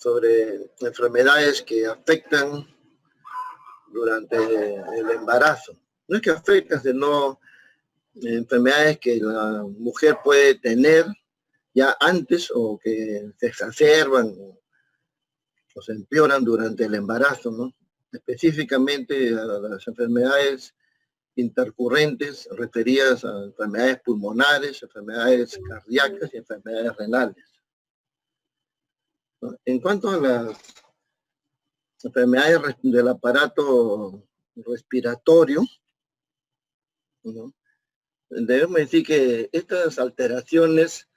sobre enfermedades que afectan durante el embarazo. No es que afectan, sino enfermedades que la mujer puede tener ya antes o que se exacerban o se empeoran durante el embarazo, ¿no? Específicamente a las enfermedades intercurrentes referidas a enfermedades pulmonares, enfermedades cardíacas y enfermedades renales, ¿no? En cuanto a las enfermedades del aparato respiratorio, ¿no? Debemos decir que estas alteraciones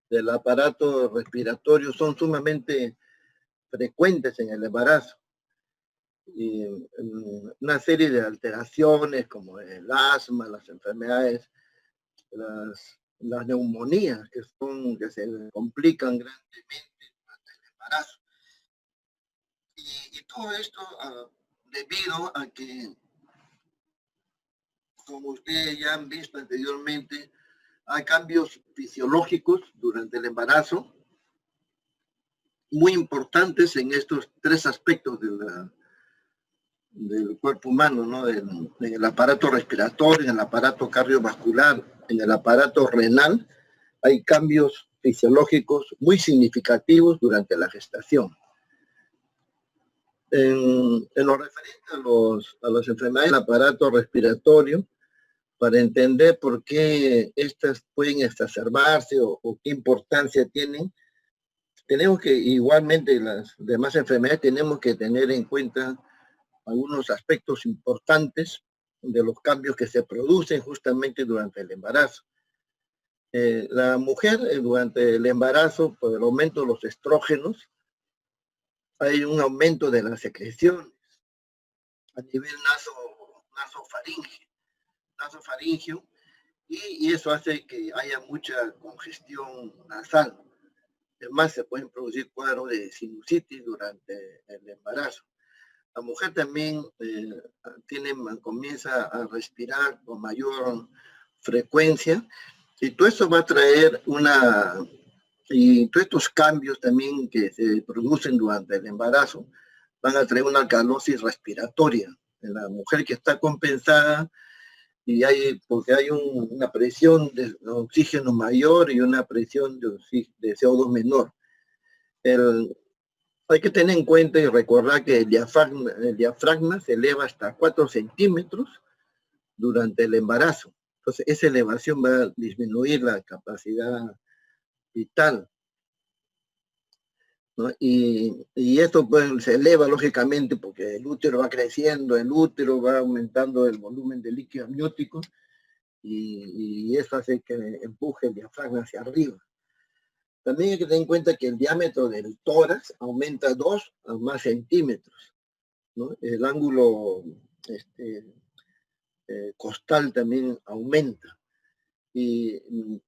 del aparato respiratorio son sumamente frecuentes en el embarazo. Y una serie de alteraciones como el asma, las enfermedades, las neumonías que se complican grandemente durante el embarazo. Y todo esto debido a que, como ustedes ya han visto anteriormente, hay cambios fisiológicos durante el embarazo muy importantes en estos tres aspectos del cuerpo humano, ¿no? En el aparato respiratorio, en el aparato cardiovascular, en el aparato renal, hay cambios fisiológicos muy significativos durante la gestación. En lo referente a las enfermedades del aparato respiratorio, para entender por qué estas pueden exacerbarse o qué importancia tienen, tenemos que, igualmente las demás enfermedades, tenemos que tener en cuenta algunos aspectos importantes de los cambios que se producen justamente durante el embarazo. La mujer, durante el embarazo, por el aumento de los estrógenos, hay un aumento de las secreciones a nivel nasofaringeo, y eso hace que haya mucha congestión nasal. Además, se pueden producir cuadros de sinusitis durante el embarazo. La mujer también comienza a respirar con mayor frecuencia, y todo eso va a traer y todos estos cambios también que se producen durante el embarazo van a traer una alcalosis respiratoria en la mujer que está compensada, porque hay una presión de oxígeno mayor y una presión de CO2 menor. Hay que tener en cuenta y recordar que el diafragma se eleva hasta 4 centímetros durante el embarazo. Entonces, esa elevación va a disminuir la capacidad vital, ¿no? Y esto pues, se eleva lógicamente porque el útero va creciendo, el útero va aumentando el volumen de líquido amniótico, y eso hace que empuje el diafragma hacia arriba. También hay que tener en cuenta que el diámetro del tórax aumenta 2 a más centímetros, ¿no? El ángulo costal también aumenta. Y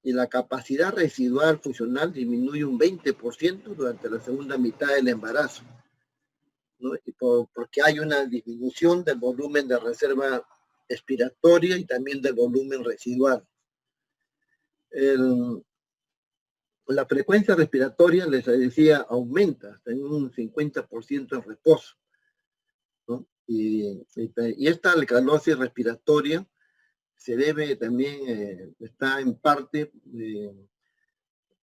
la capacidad residual funcional disminuye un 20% durante la segunda mitad del embarazo, ¿no? Porque hay una disminución del volumen de reserva expiratoria y también del volumen residual. La frecuencia respiratoria, les decía, aumenta hasta en un 50% en reposo, ¿no? Y esta alcalosis respiratoria se debe también, está en parte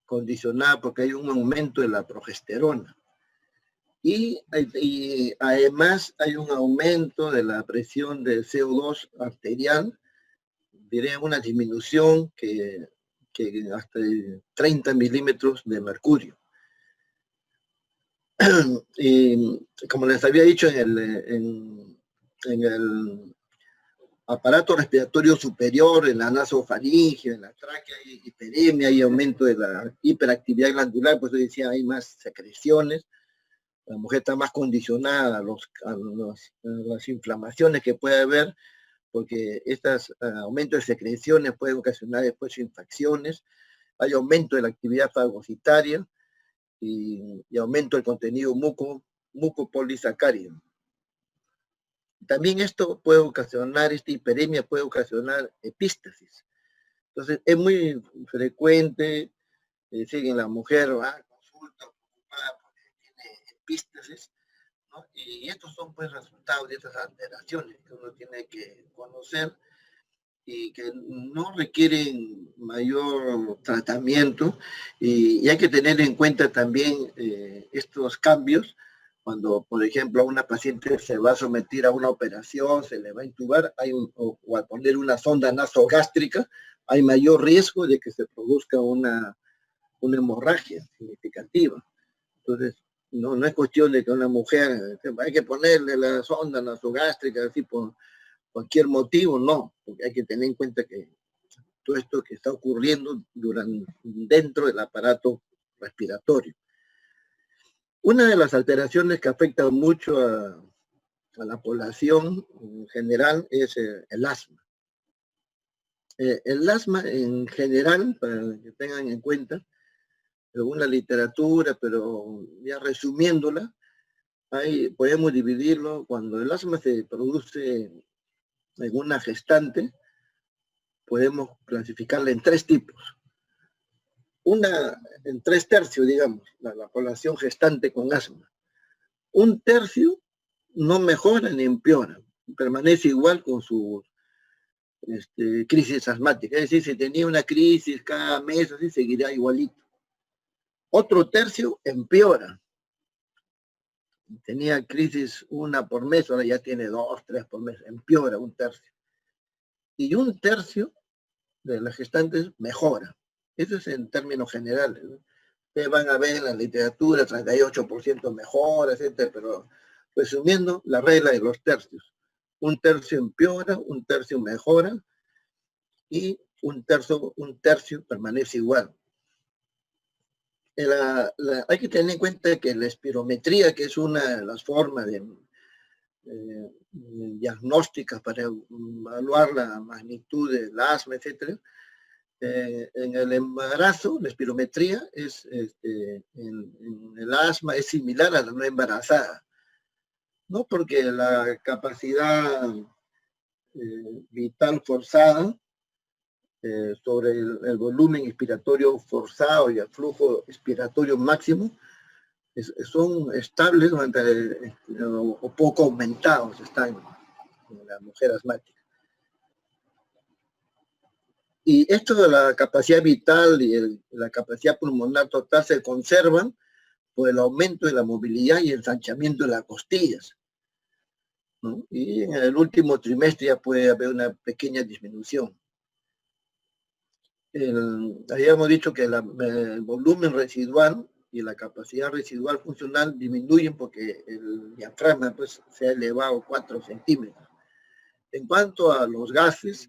condicionada porque hay un aumento de la progesterona. Y además hay un aumento de la presión del CO2 arterial, diré una disminución que hasta 30 milímetros de mercurio. Y como les había dicho, en el aparato respiratorio superior, en la nasofaringe, en la tráquea, hay hiperemia, hay aumento de la hiperactividad glandular, pues decía, hay más secreciones. La mujer está más condicionada a las inflamaciones que puede haber, porque estos aumentos de secreciones pueden ocasionar después infecciones. Hay aumento de la actividad fagocitaria y aumento del contenido mucopolisacárido. También esto puede ocasionar, esta hiperemia puede ocasionar epístasis. Entonces, es muy frecuente decir que la mujer va a consulta preocupada porque tiene epístasis, ¿no? Y estos son pues resultados de estas alteraciones que uno tiene que conocer y que no requieren mayor tratamiento, y hay que tener en cuenta también estos cambios cuando, por ejemplo, a una paciente se va a someter a una operación, se le va a intubar, o a poner una sonda nasogástrica, hay mayor riesgo de que se produzca una hemorragia significativa. Entonces, no es cuestión de que una mujer, hay que ponerle la sonda nasogástrica así por cualquier motivo, no, porque hay que tener en cuenta que todo esto que está ocurriendo dentro del aparato respiratorio. Una de las alteraciones que afecta mucho a la población en general es el asma. El asma en general, para que tengan en cuenta, según la literatura, pero ya resumiéndola, podemos dividirlo cuando el asma se produce en una gestante, podemos clasificarla en 3 tipos. En 3/3, digamos, la población gestante con asma. 1/3 no mejora ni empeora, permanece igual con su crisis asmática. Es decir, si tenía una crisis cada mes, así seguirá igualito. Otro tercio empeora. Tenía crisis 1 por mes, ahora ya tiene 2, 3 por mes, empeora 1/3. Y 1/3 de las gestantes mejora. Eso es en términos generales, ¿no? Ustedes van a ver en la literatura 38% mejora, etcétera, pero resumiendo, la regla de los tercios. 1/3 empeora, 1/3 mejora y 1/3 permanece igual. Hay que tener en cuenta que la espirometría, que es una de las formas de diagnósticas para evaluar la magnitud del asma, etcétera, en el embarazo, la espirometría en el asma es similar a la no embarazada, ¿no? Porque la capacidad vital forzada sobre el volumen expiratorio forzado y el flujo expiratorio máximo son estables o poco aumentados están en la mujer asmática. Y esto de la capacidad vital y la capacidad pulmonar total se conservan por el aumento de la movilidad y el ensanchamiento de las costillas, ¿no? Y en el último trimestre ya puede haber una pequeña disminución. Habíamos dicho que el volumen residual y la capacidad residual funcional disminuyen porque el diafragma pues, se ha elevado 4 centímetros. En cuanto a los gases,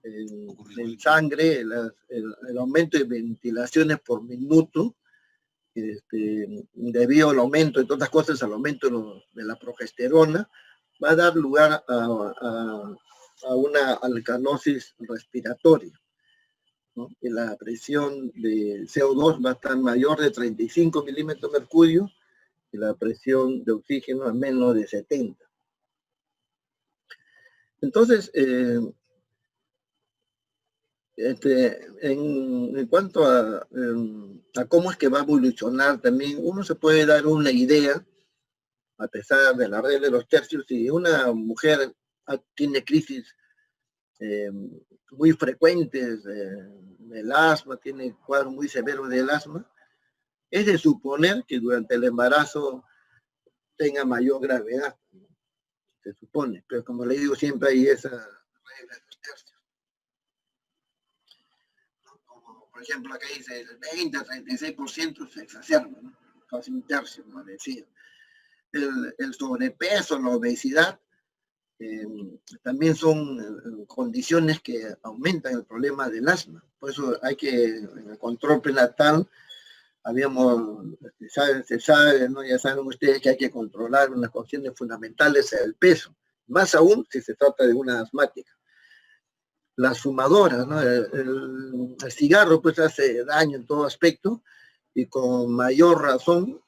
en sangre, el aumento de ventilaciones por minuto, debido al aumento, entre otras cosas, al aumento de la progesterona, va a dar lugar a una alcalosis respiratoria, ¿no? Y la presión de CO2 va a estar mayor de 35 milímetros de mercurio y la presión de oxígeno a menos de 70. Entonces, en cuanto a cómo es que va a evolucionar también, uno se puede dar una idea, a pesar de la regla de los tercios, si una mujer tiene crisis muy frecuentes del asma, tiene cuadros muy severos del asma, es de suponer que durante el embarazo tenga mayor gravedad, se supone, pero como le digo, siempre hay esa regla de los tercios. Como por ejemplo acá dice el 20 a 36% se exacerba, ¿no? Casi 1/3, como decía. El sobrepeso, la obesidad, también son condiciones que aumentan el problema del asma. Por eso hay que, en el control prenatal, se sabe, ¿no? Ya saben ustedes que hay que controlar unas cuestiones fundamentales, el peso, más aún si se trata de una asmática. Las fumadoras, ¿no? El cigarro pues hace daño en todo aspecto y con mayor razón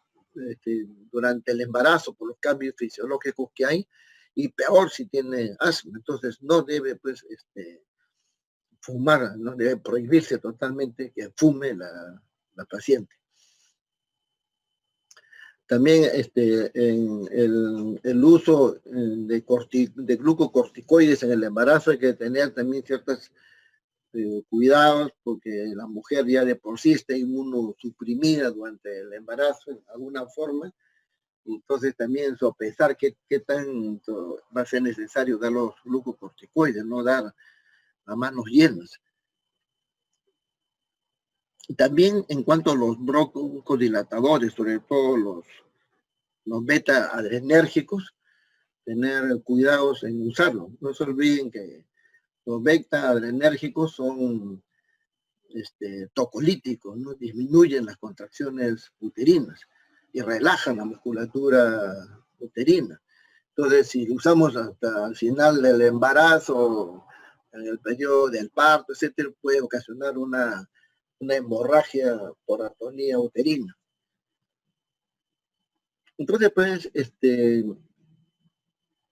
durante el embarazo por los cambios fisiológicos que hay, y peor si tiene asma. Entonces no debe pues fumar, no debe prohibirse totalmente que fume la paciente. También en el uso de glucocorticoides en el embarazo hay que tener también ciertos cuidados, porque la mujer ya de por sí está inmunosuprimida durante el embarazo en alguna forma. Entonces también sopesar qué tanto va a ser necesario dar los glucocorticoides, no dar a manos llenas. También en cuanto a los broncodilatadores, sobre todo los beta-adrenérgicos, tener cuidados en usarlo. No se olviden que los beta-adrenérgicos son tocolíticos, ¿no? Disminuyen las contracciones uterinas y relajan la musculatura uterina. Entonces, si lo usamos hasta el final del embarazo, en el periodo del parto, etcétera, puede ocasionar una hemorragia por atonía uterina. Entonces, pues,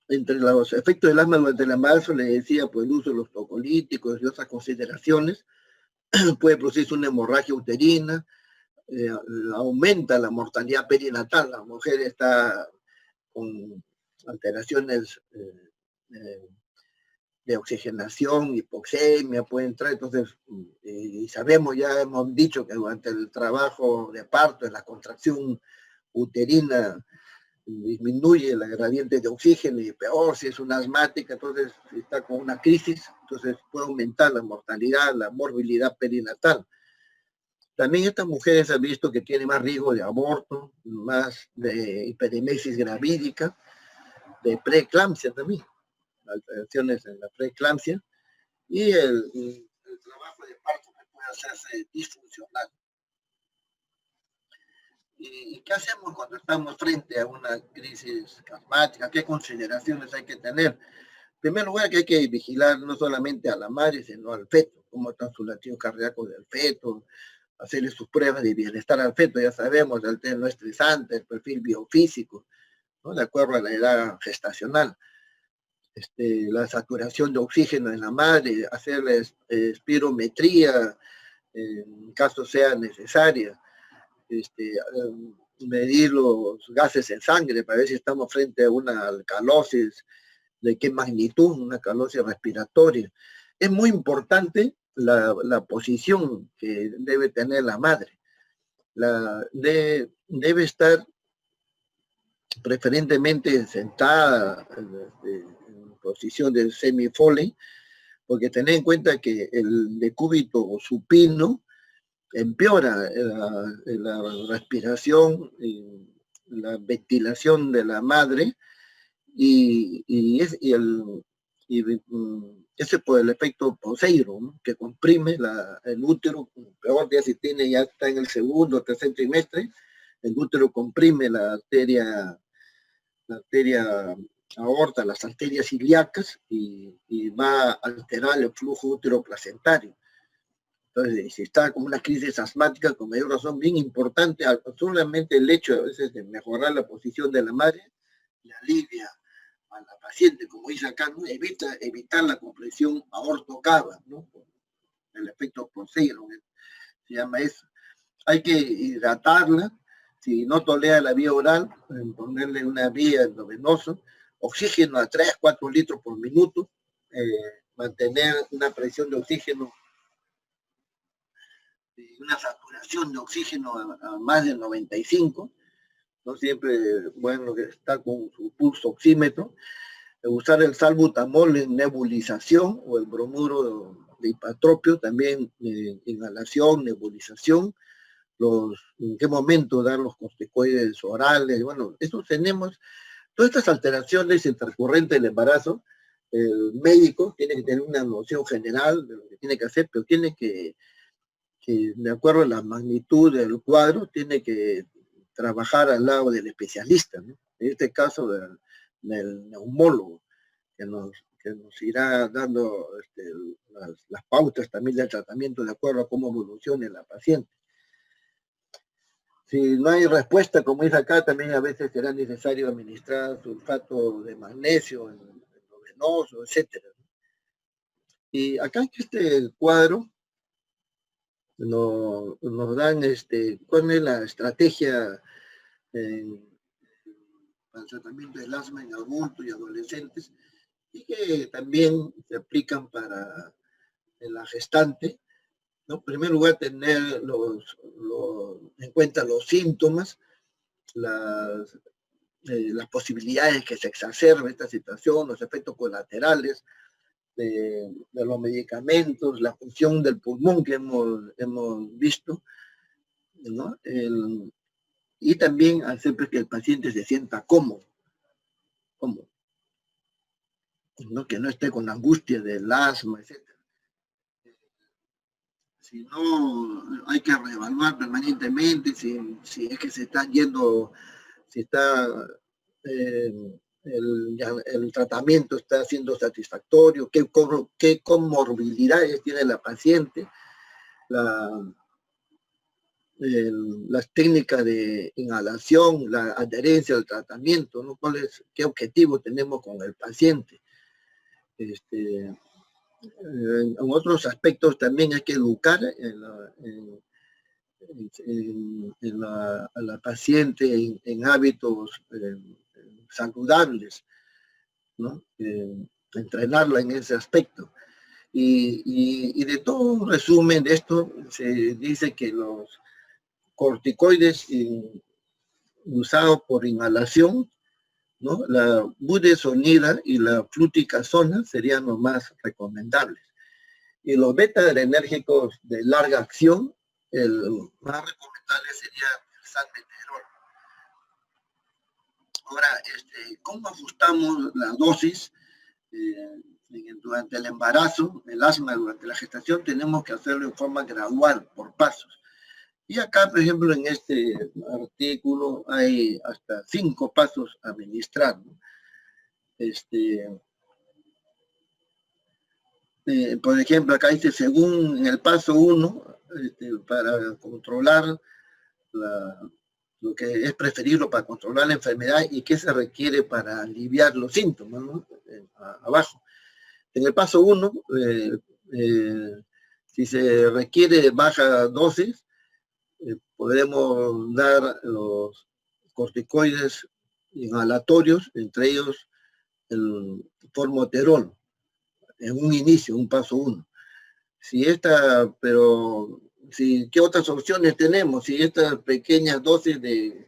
entre los efectos del asma durante el embarazo, le decía, pues, el uso de los tocolíticos y otras consideraciones, puede producirse una hemorragia uterina, aumenta la mortalidad perinatal, la mujer está con alteraciones de oxigenación, hipoxemia, puede entrar, entonces, y sabemos, ya hemos dicho que durante el trabajo de parto, en la contracción uterina, disminuye la gradiente de oxígeno y peor si es una asmática, entonces si está con una crisis, entonces puede aumentar la mortalidad, la morbilidad perinatal. También estas mujeres han visto que tienen más riesgo de aborto, más de hiperemesis gravídica, de preeclampsia también, alteraciones en la preeclampsia, y el trabajo de parto que puede hacerse disfuncional. ¿Y qué hacemos cuando estamos frente a una crisis asmática? ¿Qué consideraciones hay que tener? En primer lugar, que hay que vigilar no solamente a la madre, sino al feto, cómo están sus latidos cardíacos del feto, hacerle sus pruebas de bienestar al feto, ya sabemos, el test no estresante, el perfil biofísico, ¿no? De acuerdo a la edad gestacional. La saturación de oxígeno en la madre, hacerle espirometría, en caso sea necesaria, medir los gases en sangre para ver si estamos frente a una alcalosis, de qué magnitud, una alcalosis respiratoria. Es muy importante la posición que debe tener la madre. Debe estar preferentemente sentada en posición de semi-Foley, porque tener en cuenta que el decúbito supino empeora la respiración y la ventilación de la madre, ese por el efecto Poseidon, ¿no? Que comprime el útero, peor ya si tiene, ya está en el segundo o tercer trimestre, el útero comprime la arteria aorta, las arterias ilíacas, y va a alterar el flujo útero-placentario. Entonces, si está como una crisis asmática, con mayor razón, bien importante, solamente el hecho a veces de mejorar la posición de la madre, le alivia a la paciente, como dice acá, ¿no? Evitar la compresión aorto-cava, ¿no? El efecto Poseidon, se llama eso. Hay que hidratarla, si no tolera la vía oral, ponerle una vía endovenosa, oxígeno a 3, 4 litros por minuto, mantener una presión de oxígeno, una saturación de oxígeno a más de 95, no siempre, bueno, está con su pulso oxímetro, usar el salbutamol en nebulización o el bromuro de hipatropio, también inhalación, nebulización, en qué momento dar los corticoides orales, bueno, eso tenemos, todas estas alteraciones intercurrentes del embarazo, el médico tiene que tener una noción general de lo que tiene que hacer, pero tiene que de acuerdo a la magnitud del cuadro, tiene que trabajar al lado del especialista, ¿no? En este caso del neumólogo, que nos irá dando las pautas también del tratamiento de acuerdo a cómo evolucione la paciente. Si no hay respuesta, como dice acá, también a veces será necesario administrar sulfato de magnesio en lo venoso, etc. Y acá en este cuadro nos dan cuál es la estrategia en para el tratamiento del asma en adultos y adolescentes, y que también se aplican para la gestante, ¿no? En primer lugar, tener en cuenta los síntomas, las posibilidades que se exacerben esta situación, los efectos colaterales de los medicamentos, la función del pulmón que hemos visto, ¿no? Y también hacer que el paciente se sienta cómodo, ¿no? Que no esté con angustia del asma, etc. Si no, hay que reevaluar permanentemente si es que se están yendo, si está el tratamiento está siendo satisfactorio, qué comorbilidades tiene la paciente, las técnicas de inhalación, la adherencia al tratamiento, ¿no? ¿Qué objetivo tenemos con el paciente? En otros aspectos también hay que educar a la paciente en hábitos saludables, ¿no? Entrenarla en ese aspecto. Y de todo resumen de esto, se dice que los corticoides usados por inhalación, ¿no? La budesonida y la fluticasona serían los más recomendables. Y los beta-adrenérgicos de larga acción, el más recomendable sería el salmeterol. Ahora, ¿cómo ajustamos la dosis? Durante el embarazo, el asma, durante la gestación, tenemos que hacerlo en forma gradual, por pasos. Y acá, por ejemplo, en este artículo hay hasta 5 pasos a administrar, ¿no? Por ejemplo, acá dice, según el paso 1, para controlar lo que es preferible para controlar la enfermedad y qué se requiere para aliviar los síntomas, ¿no? Abajo. En el paso 1, si se requiere baja dosis, podremos dar los corticoides inhalatorios, entre ellos el formoterol, en un inicio, un paso 1. ¿Qué otras opciones tenemos? Si estas pequeñas dosis de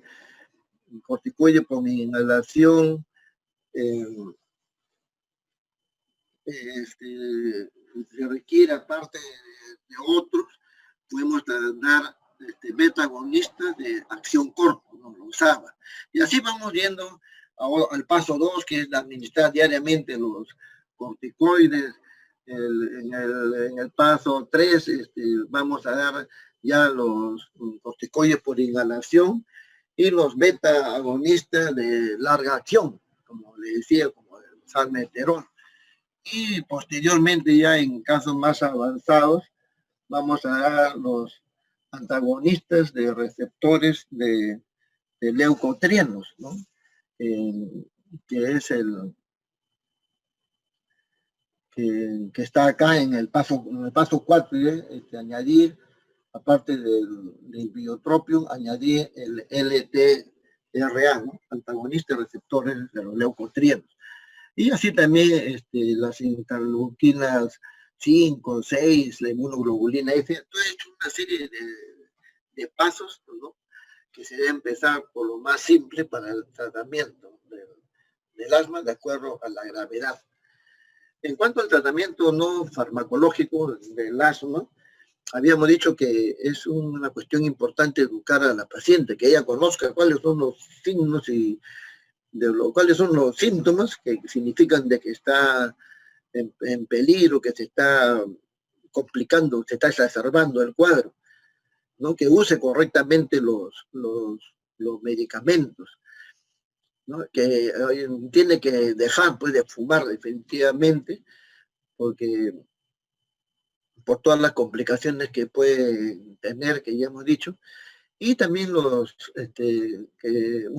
corticoides por inhalación se requiere aparte de otros, podemos dar beta-agonistas de acción corta, ¿no? Lo usaba. Y así vamos yendo al paso 2, que es administrar diariamente los corticoides. En el paso 3 vamos a dar ya los corticoides por inhalación y los beta-agonistas de larga acción, como le decía, como el salmeterol. Y posteriormente, ya en casos más avanzados, vamos a dar los antagonistas de receptores de leucotrienos, ¿no? Que es que está acá en el paso 4, añadir, aparte del biotropium, añadir el LTRA, ¿no? Antagonista de receptores de los leucotrienos. Y así también las interleuquinas 5, 6, la inmunoglobulina F, todo hecho una serie de pasos, ¿no? Que se debe empezar por lo más simple para el tratamiento del asma de acuerdo a la gravedad. En cuanto al tratamiento no farmacológico del asma, habíamos dicho que es una cuestión importante educar a la paciente, que ella conozca cuáles son los signos y cuáles son los síntomas que significan de que está en peligro, que se está complicando, se está exacerbando el cuadro, ¿no? Que use correctamente los medicamentos, ¿no? Que tiene que dejar pues de fumar definitivamente, porque por todas las complicaciones que puede tener, que ya hemos dicho, y también un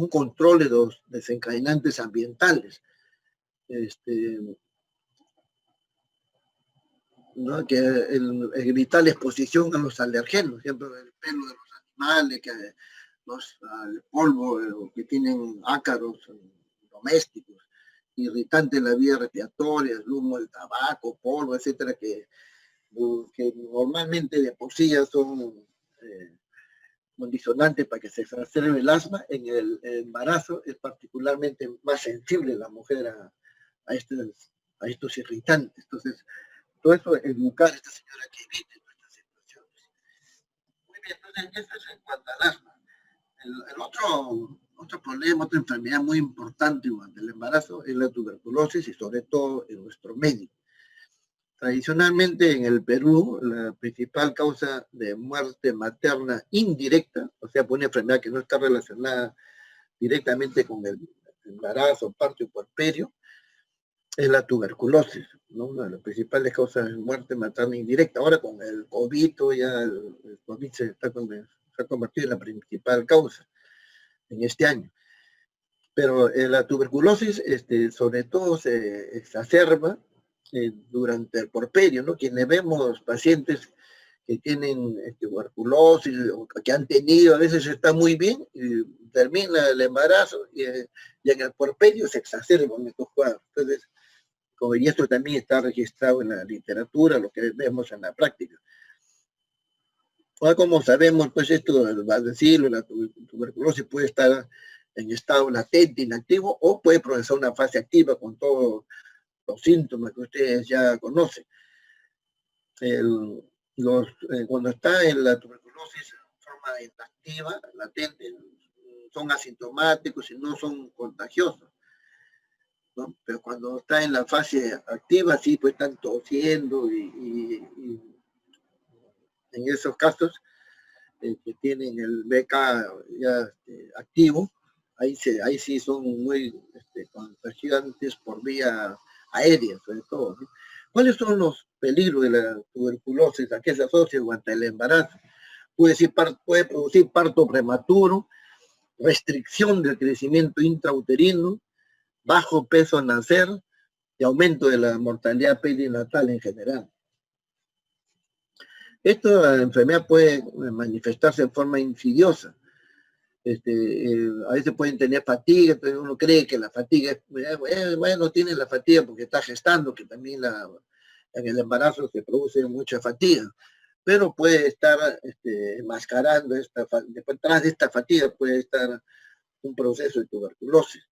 control de los desencadenantes ambientales, ¿no? Que evitar la exposición a los alergenos, por ejemplo, el pelo de los animales, el polvo, que tienen ácaros, domésticos, irritantes en la vía respiratoria, el humo del tabaco, polvo, etcétera, que normalmente de por sí ya son condicionantes para que se exacerbe el asma. En el embarazo es particularmente más sensible la mujer a estos irritantes. Entonces, todo eso, educar a esta señora que evite estas situaciones. Muy bien, entonces eso es en cuanto al asma. El otro problema, otra enfermedad muy importante durante el embarazo es la tuberculosis y sobre todo en nuestro medio. Tradicionalmente en el Perú, la principal causa de muerte materna indirecta, o sea, por una enfermedad que no está relacionada directamente con el embarazo, parto y puerperio, es la tuberculosis, ¿no? Una de las principales causas de muerte materna indirecta. Ahora con el COVID, ya el COVID se ha convertido en la principal causa en este año. Pero la tuberculosis, sobre todo, se exacerba durante el puerperio, ¿no? Quienes vemos pacientes que tienen tuberculosis o que han tenido, a veces está muy bien, y termina el embarazo y en el puerperio se exacerban estos cuadros. Entonces, y esto también está registrado en la literatura, lo que vemos en la práctica. Ahora, como sabemos, pues esto va a decirlo, la tuberculosis puede estar en estado latente, inactivo, o puede procesar una fase activa con todos los síntomas que ustedes ya conocen. Cuando está en la tuberculosis en forma inactiva, latente, son asintomáticos y no son contagiosos, ¿no? Pero cuando está en la fase activa, sí, pues están tosiendo y en esos casos que tienen el BK ya activo, ahí sí son muy contagiantes por vía aérea, sobre todo, ¿no? ¿Cuáles son los peligros de la tuberculosis? ¿A qué se asocia durante el embarazo? Puede producir parto prematuro, restricción del crecimiento intrauterino, bajo peso al nacer y aumento de la mortalidad perinatal en general. Esta enfermedad puede manifestarse en forma insidiosa. A veces pueden tener fatiga, pero uno cree que la fatiga bueno, tiene la fatiga porque está gestando, que también en el embarazo se produce mucha fatiga, pero puede estar enmascarando detrás de esta fatiga puede estar un proceso de tuberculosis.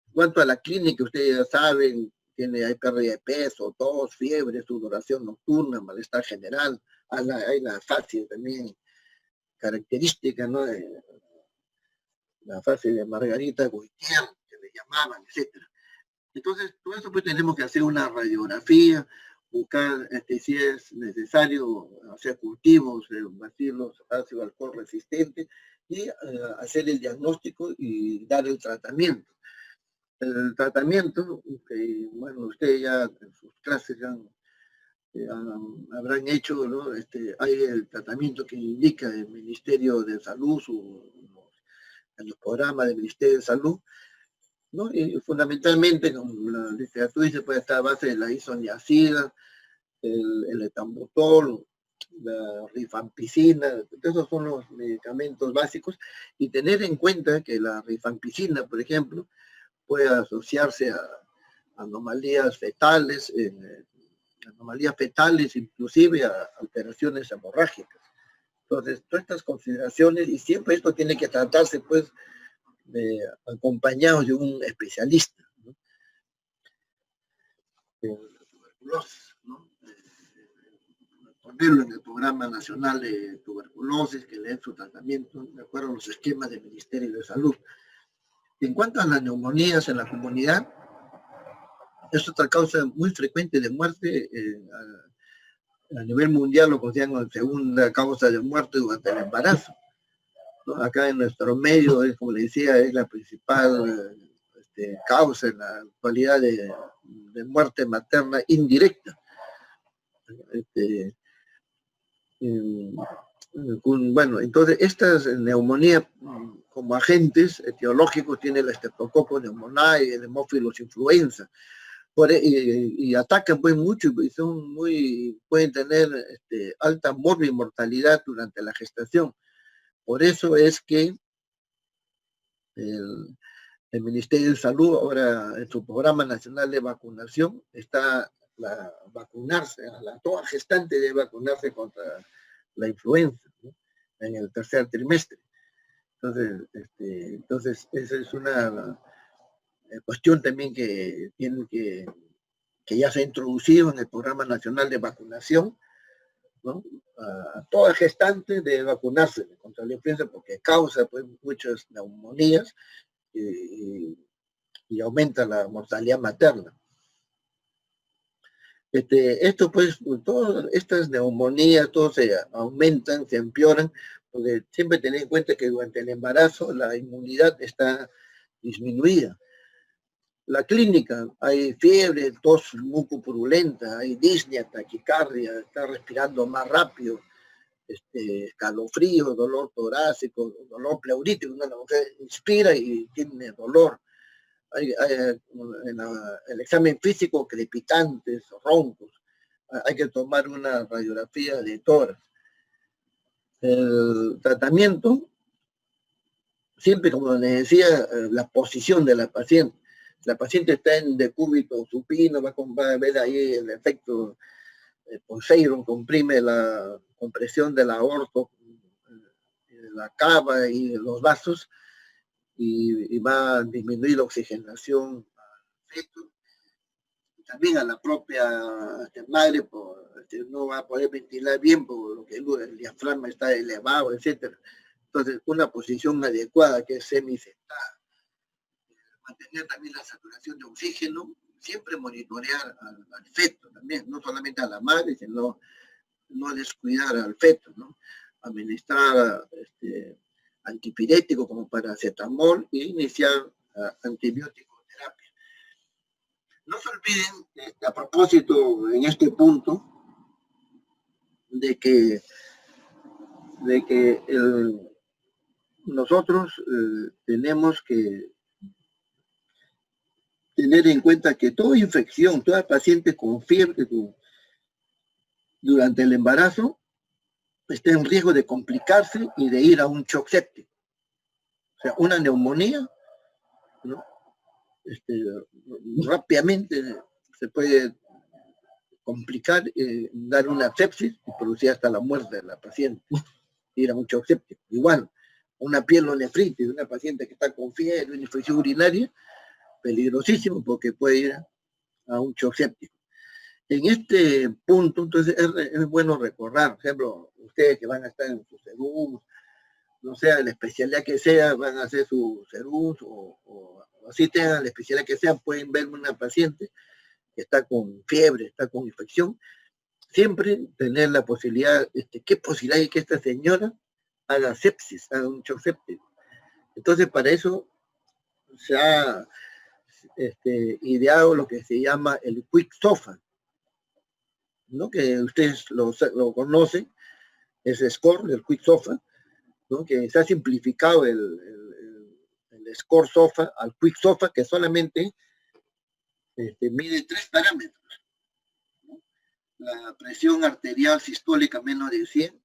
En cuanto a la clínica, ustedes ya saben, hay pérdida de peso, tos, fiebre, sudoración nocturna, malestar general, hay la fase también característica, ¿no? La fase de Margarita Goitier, que le llamaban, etcétera. Entonces, todo eso pues tenemos que hacer una radiografía, buscar si es necesario hacer cultivos de bacilos ácido alcohol resistente y hacer el diagnóstico y dar el tratamiento. El tratamiento, que bueno, ustedes ya en sus clases ya habrán hecho, ¿no? Hay el tratamiento que indica el Ministerio de Salud, en los programas del Ministerio de Salud, ¿no? Y fundamentalmente, como la literatura dice, puede estar a base de la isoniazida, el etambutol, la rifampicina, esos son los medicamentos básicos, y tener en cuenta que la rifampicina, por ejemplo, puede asociarse a anomalías fetales, inclusive a alteraciones hemorrágicas. Entonces, todas estas consideraciones, y siempre esto tiene que tratarse, pues, acompañados de un especialista, ¿no? Tuberculosis, ¿no? Ponerlo en el Programa Nacional de Tuberculosis, que le den su tratamiento de acuerdo a los esquemas del Ministerio de Salud. En cuanto a las neumonías en la comunidad, es otra causa muy frecuente de muerte. A nivel mundial lo consideran la segunda causa de muerte durante el embarazo, ¿no? Acá en nuestro medio, como le decía, es la principal causa en la actualidad de muerte materna indirecta. Bueno, entonces estas neumonías como agentes etiológicos tienen el Streptococcus pneumoniae y el Haemophilus influenza, y atacan pues mucho y pueden tener alta mortalidad durante la gestación. Por eso es que el Ministerio de Salud, ahora en su programa nacional de vacunación, está vacunarse, a toda gestante debe vacunarse contra la influenza, ¿no? En el tercer trimestre. Entonces esa es una cuestión también que ya se ha introducido en el Programa Nacional de Vacunación, ¿no? A toda gestante debe vacunarse contra la influenza porque causa pues, muchas neumonías y aumenta la mortalidad materna. Esto pues, todas estas neumonías, todos se aumentan, se empeoran, porque siempre tener en cuenta que durante el embarazo la inmunidad está disminuida. La clínica, hay fiebre, tos mucopurulenta, hay disnea, taquicardia, está respirando más rápido, escalofrío, dolor torácico, dolor pleurítico, una mujer inspira y tiene dolor. Hay el examen físico, crepitantes, roncos. Hay que tomar una radiografía de tórax. El tratamiento, siempre como les decía, la posición de la paciente. La paciente está en decúbito supino, va a ver ahí el efecto Poseidon, comprime la compresión del aorto, la cava y los vasos, y va a disminuir la oxigenación al feto. También a la propia madre, no va a poder ventilar bien por lo que el diafragma está elevado, etc. Entonces, una posición adecuada que es semisentada. Mantener también la saturación de oxígeno, siempre monitorear al feto también, no solamente a la madre, sino no descuidar al feto, ¿no? Administrar antipirético como paracetamol e iniciar antibiótico terapia. No se olviden, a propósito, en este punto, de que nosotros tenemos que tener en cuenta que toda infección, toda paciente con fiebre durante el embarazo está en riesgo de complicarse y de ir a un shock séptico. O sea, una neumonía, ¿no? Rápidamente se puede complicar, dar una sepsis y producir hasta la muerte de la paciente, ir a un shock séptico. Igual, una pielonefritis de una paciente que está con fiebre, una infección urinaria, peligrosísimo porque puede ir a un shock séptico. En este punto, entonces, es bueno recordar, por ejemplo, ustedes que van a estar en su serum, no sea la especialidad que sea, van a hacer su serum o así tengan la especialidad que sea, pueden ver una paciente que está con fiebre, está con infección, siempre tener la posibilidad, ¿qué posibilidad hay que esta señora haga sepsis, haga un shock séptico? Entonces, para eso se ha ideado lo que se llama el Quick SOFA, ¿no? Que ustedes lo conocen, es SCORE, el Quick SOFA, ¿no? Que se ha simplificado el SCORE SOFA al Quick SOFA, que solamente mide 3 parámetros, ¿no? La presión arterial sistólica menos de 100,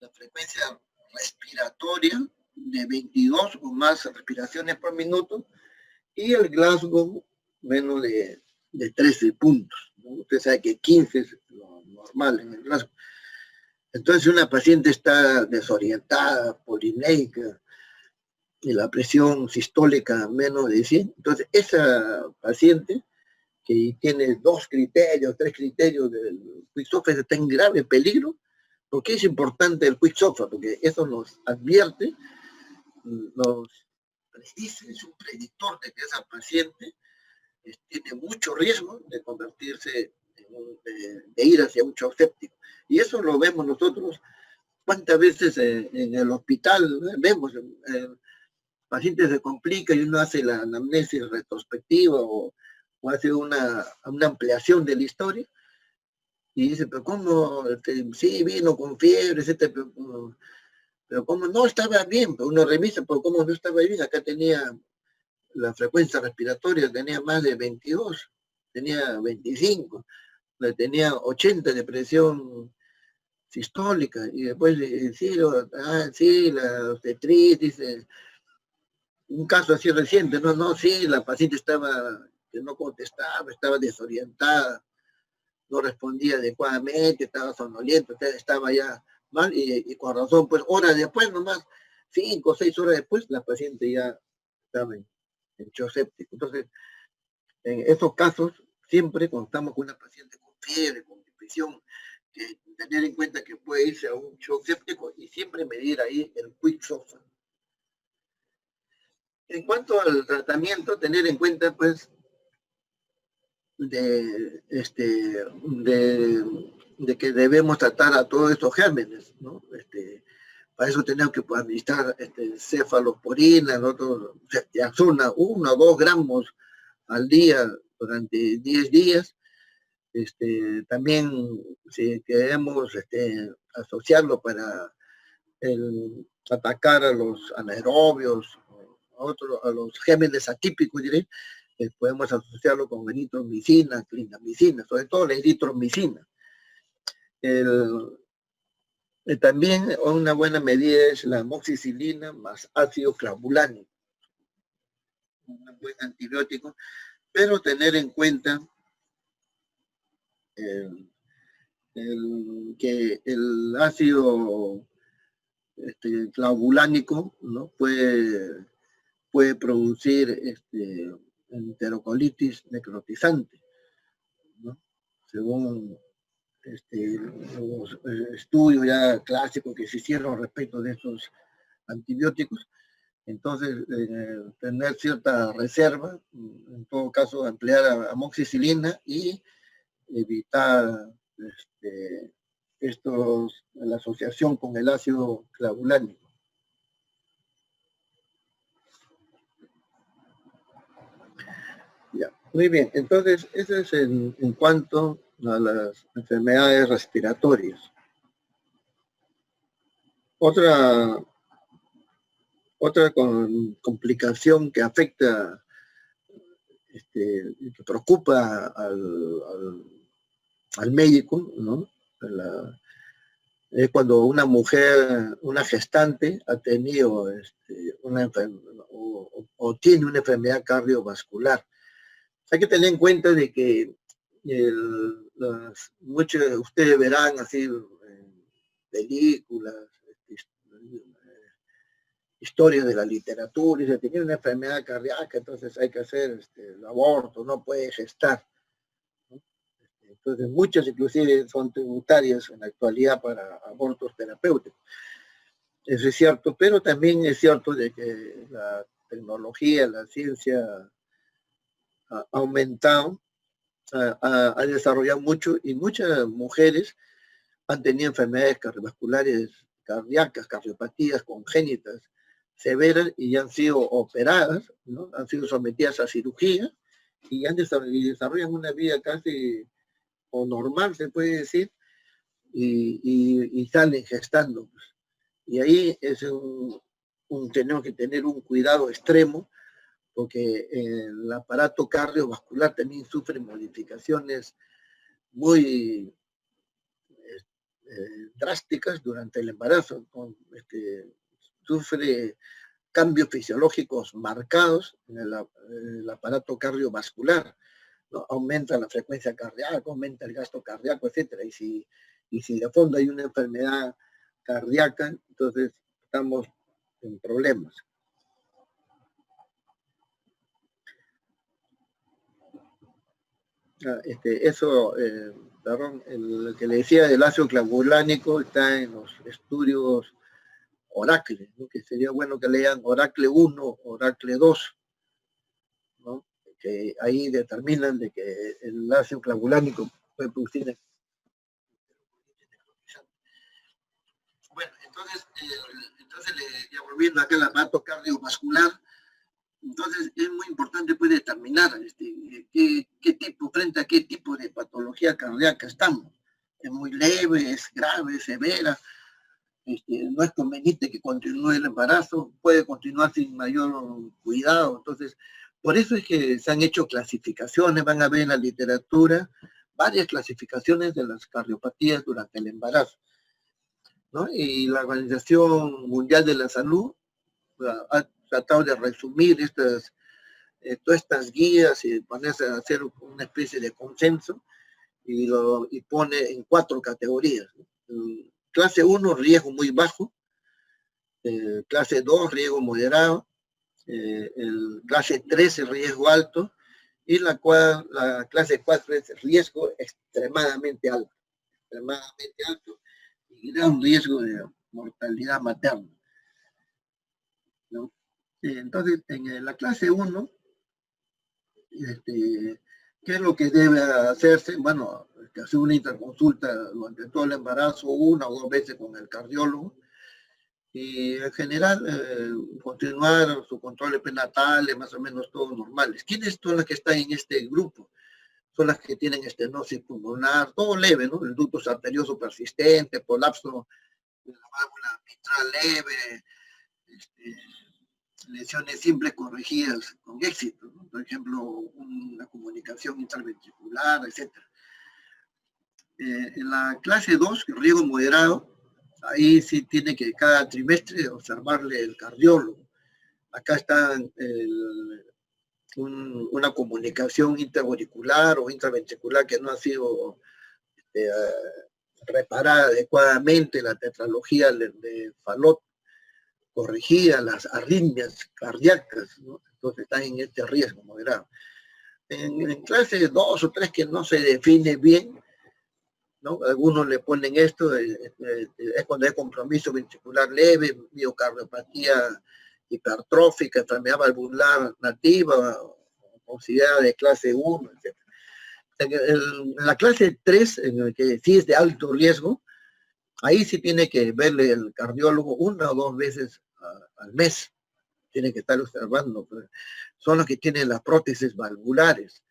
la frecuencia respiratoria de 22 o más respiraciones por minuto, y el Glasgow menos de 13 puntos, ¿no? Usted sabe que 15 es lo normal en el Glasgow. Entonces, si una paciente está desorientada, polinéica, y la presión sistólica menos de 100, entonces esa paciente que tiene 2 criterios, 3 criterios del Quick SOFA está en grave peligro. ¿Por qué es importante el Quick SOFA? Porque eso nos advierte, nos predice, es un predictor de que esa paciente tiene mucho riesgo de convertirse de ir hacia un shock séptico. Y eso lo vemos nosotros cuántas veces en el hospital, ¿no? Vemos el paciente se complica y uno hace la anamnesis retrospectiva o hace una ampliación de la historia y dice, pero ¿cómo? Sí, vino con fiebre, etc. Pero ¿cómo? No estaba bien, pero uno revisa, pero ¿cómo no estaba bien? Acá tenía la frecuencia respiratoria, tenía más de 22, tenía 25, tenía 80 de presión sistólica, y después sí, la obstetritis, un caso así reciente, sí, la paciente estaba, que no contestaba, estaba desorientada, no respondía adecuadamente, estaba somnolienta, estaba ya mal, y con razón, pues horas después nomás, 5 o 6 horas después, la paciente ya estaba en shock séptico. Entonces, en esos casos, siempre cuando estamos con una paciente con fiebre, con depresión, que tener en cuenta que puede irse a un shock séptico y siempre medir ahí el quick SOFA. En cuanto al tratamiento, tener en cuenta, pues, de que debemos tratar a todos estos gérmenes, ¿no? Para eso tenemos que administrar cefalosporina, ceftriaxona, 1 o 2 gramos al día durante 10 días. También, si queremos asociarlo para atacar a los anaerobios, a los gérmenes atípicos, diré, podemos asociarlo con eritromicina, clindamicina, sobre todo la eritromicina. También una buena medida es la amoxicilina más ácido clavulánico, un buen antibiótico, pero tener en cuenta que el ácido clavulánico, ¿no? puede producir enterocolitis necrotizante, ¿no? Según los estudios ya clásicos que se hicieron respecto de estos antibióticos. Entonces, tener cierta reserva, en todo caso, emplear amoxicilina y evitar la asociación con el ácido clavulánico. Ya, muy bien, entonces, eso es en cuanto a las enfermedades respiratorias. Otra complicación que afecta, que preocupa al médico, ¿no? Es cuando una mujer, una gestante, ha tenido una enfermedad o tiene una enfermedad cardiovascular. Hay que tener en cuenta de que muchos de ustedes verán así en películas, historias de la literatura, y se tiene una enfermedad cardíaca, entonces hay que hacer el aborto, no puede gestar, ¿no? Entonces muchas inclusive son tributarias en la actualidad para abortos terapéuticos. Eso es cierto, pero también es cierto de que la tecnología, la ciencia ha aumentado, ha desarrollado mucho, y muchas mujeres han tenido enfermedades cardiovasculares cardíacas, cardiopatías congénitas severas, y han sido operadas, ¿no? Han sido sometidas a cirugía y desarrollan una vida casi o normal, se puede decir, y salen gestando. Y ahí es tenemos que tener un cuidado extremo, porque el aparato cardiovascular también sufre modificaciones muy drásticas durante el embarazo, sufre cambios fisiológicos marcados en el aparato cardiovascular, ¿no? Aumenta la frecuencia cardíaca, aumenta el gasto cardíaco, etcétera. Y si de fondo hay una enfermedad cardíaca, entonces estamos en problemas. Perdón, lo que le decía del ácido clavulánico está en los estudios Oracle, ¿no? Que sería bueno que lean Oracle 1, Oracle 2, ¿no? Que ahí determinan de que el ácido clavulánico puede producir. Bueno, entonces ya volviendo acá al aparato cardiovascular, entonces es muy importante pues determinar qué tipo, frente a qué tipo de patología cardíaca estamos. Es muy leve, es grave, es severa, no es conveniente que continúe el embarazo, puede continuar sin mayor cuidado. Entonces, por eso es que se han hecho clasificaciones, van a ver en la literatura varias clasificaciones de las cardiopatías durante el embarazo, ¿no? Y la Organización Mundial de la Salud tratado de resumir todas estas guías y ponerse a hacer una especie de consenso y pone en 4 categorías. Clase 1, riesgo muy bajo. Clase 2, riesgo moderado. Clase 3, riesgo alto. Y la clase 4 es riesgo extremadamente alto. Extremadamente alto y gran riesgo de mortalidad materna, ¿no? Entonces, en la clase 1, ¿qué es lo que debe hacerse? Bueno, hacer una interconsulta durante todo el embarazo, 1 o 2 veces con el cardiólogo, y en general continuar su control prenatal, más o menos todos normales. ¿Quiénes son las que están en este grupo? Son las que tienen estenosis pulmonar, todo leve, ¿no? El ducto arterioso persistente, colapso de la válvula mitral leve, lesiones simples corregidas con éxito, ¿no? Por ejemplo, una comunicación interventricular, etc. En la clase 2, riesgo moderado, ahí sí tiene que cada trimestre observarle el cardiólogo. Acá está una comunicación interauricular o intraventricular que no ha sido reparada adecuadamente, la tetralogía de Fallot corregida, las arritmias cardíacas, ¿no? Entonces están en este riesgo moderado. En clase 2 o 3 que no se define bien, ¿no? Algunos le ponen esto, es cuando hay compromiso ventricular leve, miocardiopatía hipertrófica, enfermedad valvular nativa, obesidad de clase 1, etc. En la clase 3, en el que sí es de alto riesgo, ahí sí tiene que verle el cardiólogo 1 o 2 veces al mes. Tiene que estar observando. Pues. Son los que tienen las prótesis valvulares.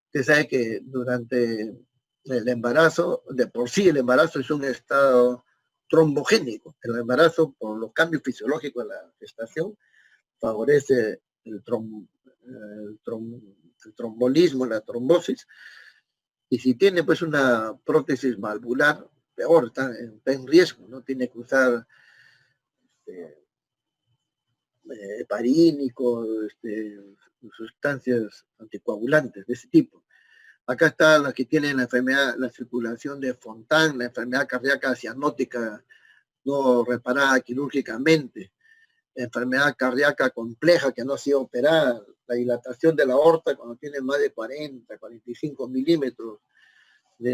Usted sabe que durante el embarazo, de por sí el embarazo es un estado trombogénico. El embarazo, por los cambios fisiológicos de la gestación, favorece el trombolismo, la trombosis. Y si tiene pues una prótesis valvular, peor, está en riesgo, ¿no? Tiene que usar heparínicos, sustancias anticoagulantes de ese tipo. Acá está la que tiene la enfermedad, la circulación de Fontan, la enfermedad cardíaca cianótica no reparada quirúrgicamente, la enfermedad cardíaca compleja que no ha sido operada, la dilatación de la aorta cuando tiene más de 40, 45 milímetros.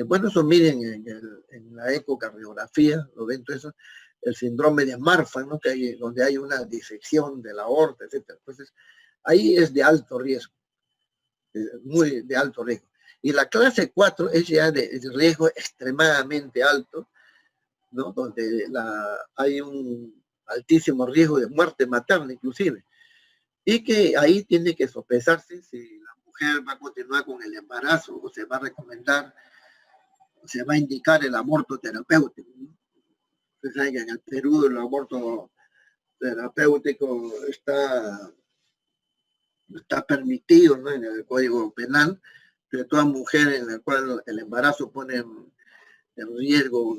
Bueno, eso miden en la ecocardiografía, lo ven todo eso, el síndrome de Marfan, ¿no? Donde hay una disección de la aorta, etc. Entonces, ahí es de alto riesgo, muy de alto riesgo. Y la clase 4 es ya de riesgo extremadamente alto, ¿no? Donde hay un altísimo riesgo de muerte materna inclusive. Y que ahí tiene que sopesarse si la mujer va a continuar con el embarazo o se va a recomendar, se va a indicar el aborto terapéutico, ¿no? Ustedes saben que en el Perú el aborto terapéutico está permitido, ¿no? En el Código Penal, de toda mujer en la cual el embarazo pone en riesgo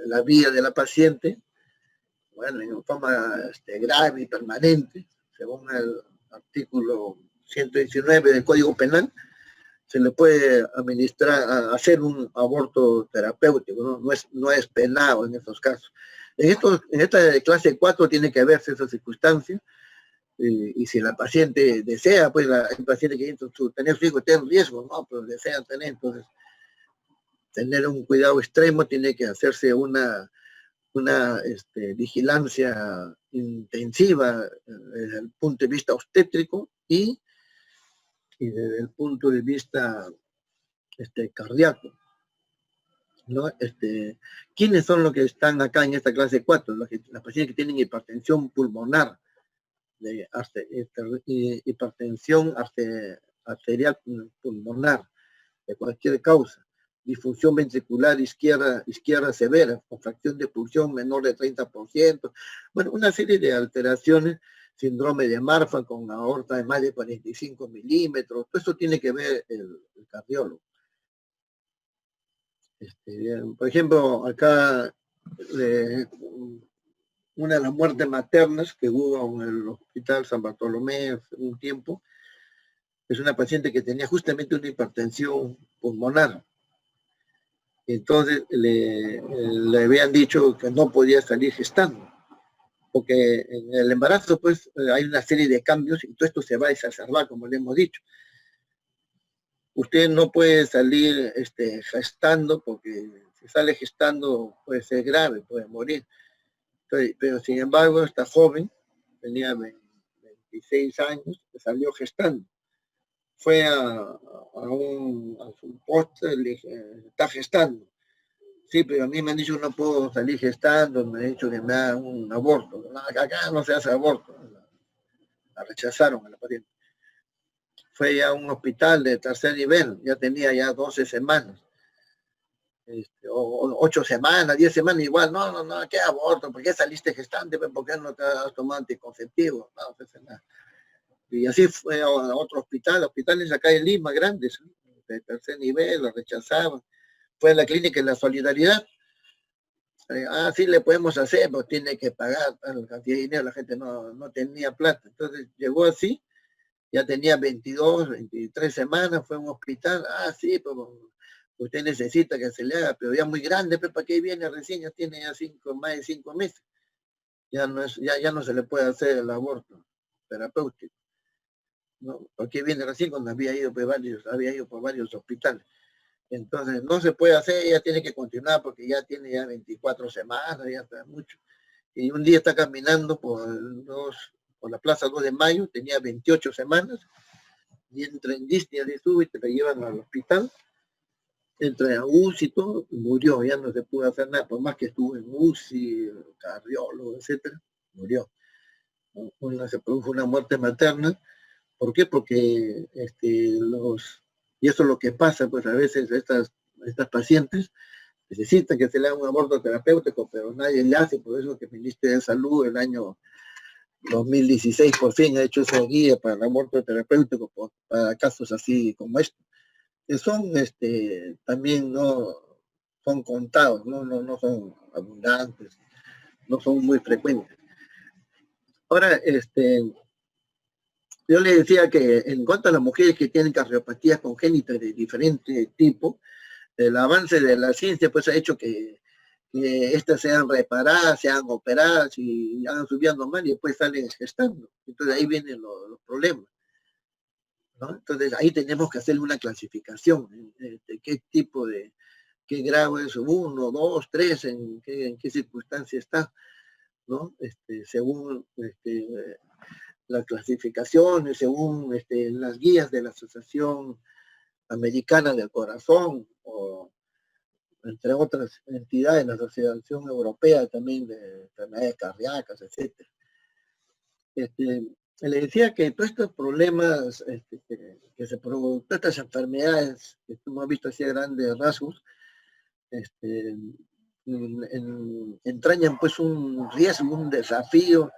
la vida de la paciente, bueno, en forma grave y permanente, según el artículo 119 del Código Penal, se le puede administrar, hacer un aborto terapéutico, ¿no? No es penado en estos casos. En esta clase 4 tiene que verse esas circunstancias, y si la paciente desea, pues el paciente que tener su hijo está en riesgo, ¿no? Pero desea tener, entonces, tener un cuidado extremo, tiene que hacerse una vigilancia intensiva desde el punto de vista obstétrico y desde el punto de vista cardíaco, ¿no? ¿Quiénes son los que están acá en esta clase 4? Las pacientes que tienen hipertensión pulmonar, hipertensión arterial pulmonar, de cualquier causa, disfunción ventricular izquierda severa, con fracción de expulsión menor de 30%, bueno, una serie de alteraciones, síndrome de Marfan con aorta de más de 45 milímetros, todo eso tiene que ver el cardiólogo. Por ejemplo, acá una de las muertes maternas que hubo en el Hospital San Bartolomé hace un tiempo. Es una paciente que tenía justamente una hipertensión pulmonar. Entonces le habían dicho que no podía salir gestando, porque en el embarazo pues hay una serie de cambios y todo esto se va a exacerbar, como le hemos dicho. Usted no puede salir gestando, porque si sale gestando puede ser grave, puede morir. Entonces, pero sin embargo, esta joven tenía 26 años, salió gestando. Fue a su poste, le dije, está gestando. Sí, pero a mí me han dicho que no puedo salir gestando, me han dicho que me da un aborto. No, acá no se hace aborto. La rechazaron a la paciente. Fue ya a un hospital de tercer nivel, ya tenía ya 12 semanas. O 8 semanas, 10 semanas, igual, no, ¿qué aborto? ¿Por qué saliste gestante? ¿Por qué no te has tomado anticonceptivo? No, pues nada. Y así fue a otro hospital, hospitales acá en Lima, grandes, de tercer nivel, lo rechazaban. Fue a la clínica de la Solidaridad. Sí le podemos hacer, pero tiene que pagar la cantidad de dinero, la gente no tenía plata. Entonces llegó así, ya tenía 22, 23 semanas, fue a un hospital. Sí, pues usted necesita que se le haga, pero ya muy grande, pero ¿para qué viene recién? Ya tiene ya más de 5 meses. Ya no se le puede hacer el aborto terapéutico, ¿no? ¿Por qué viene recién cuando había ido por varios hospitales? Entonces no se puede hacer, ya tiene que continuar porque ya tiene ya 24 semanas, ya está mucho. Y un día está caminando por la Plaza 2 de Mayo, tenía 28 semanas, y entra en disnea de súbito, te llevan al hospital, entra a UCI y todo, murió, ya no se pudo hacer nada, por más que estuvo en UCI, cardiólogo, etcétera, murió. Se produjo una muerte materna. ¿Por qué? Porque y eso es lo que pasa, pues a veces estas pacientes necesitan que se le haga un aborto terapéutico, pero nadie le hace. Por eso que el Ministerio de Salud el año 2016 por fin ha hecho esa guía para el aborto terapéutico para casos así como este, que son también no son contados, no son abundantes, no son muy frecuentes. Ahora, yo le decía que en cuanto a las mujeres que tienen cardiopatías congénitas de diferente tipo, el avance de la ciencia pues ha hecho que estas sean reparadas, sean operadas y hagan su vida normal y después salen gestando. Entonces ahí vienen los problemas, ¿no? Entonces ahí tenemos que hacer una clasificación de qué tipo qué grado es 1, 2, 3, en qué circunstancia está, ¿no? Según las clasificaciones, según las guías de la Asociación Americana del Corazón, o entre otras entidades, la Asociación Europea también de enfermedades cardíacas, etc. Le decía que todos estos problemas que se producen, estas enfermedades que hemos visto así a grandes rasgos, entrañan pues un riesgo, un desafío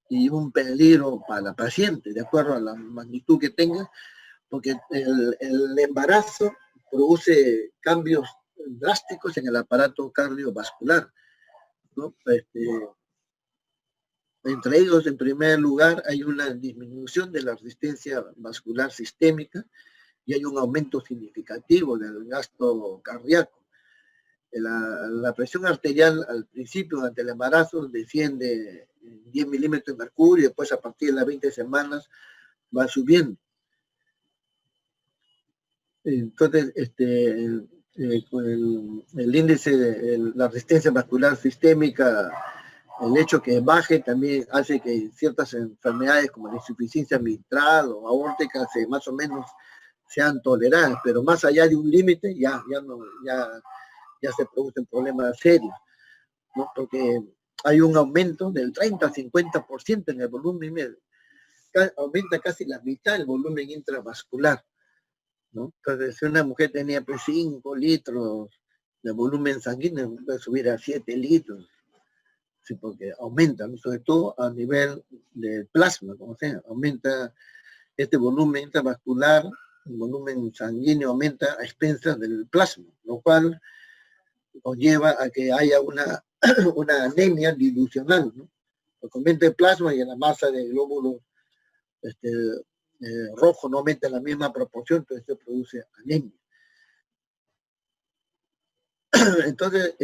y un peligro para la paciente, de acuerdo a la magnitud que tenga, porque el embarazo produce cambios drásticos en el aparato cardiovascular, ¿no? Entre ellos, en primer lugar, hay una disminución de la resistencia vascular sistémica y hay un aumento significativo del gasto cardíaco. La presión arterial al principio, durante el embarazo, desciende 10 milímetros de mercurio y después a partir de las 20 semanas va subiendo. Entonces, con el índice de la resistencia vascular sistémica, el hecho que baje también hace que ciertas enfermedades como la insuficiencia mitral o aórtica más o menos sean toleradas, pero más allá de un límite ya se producen problemas serios, ¿no? Porque hay un aumento del 30 a 50% en el volumen, aumenta casi la mitad del volumen intravascular, ¿no? Entonces, si una mujer tenía pues 5 litros de volumen sanguíneo, puede subir a 7 litros, sí, porque aumenta, ¿no? Sobre todo a nivel de plasma, como sea, aumenta este volumen intravascular, el volumen sanguíneo aumenta a expensas del plasma, lo cual conlleva a que haya una, una anemia dilucional, ¿no? Porque aumenta el plasma y en la masa de glóbulos rojo no aumenta en la misma proporción, entonces se produce anemia. Entonces,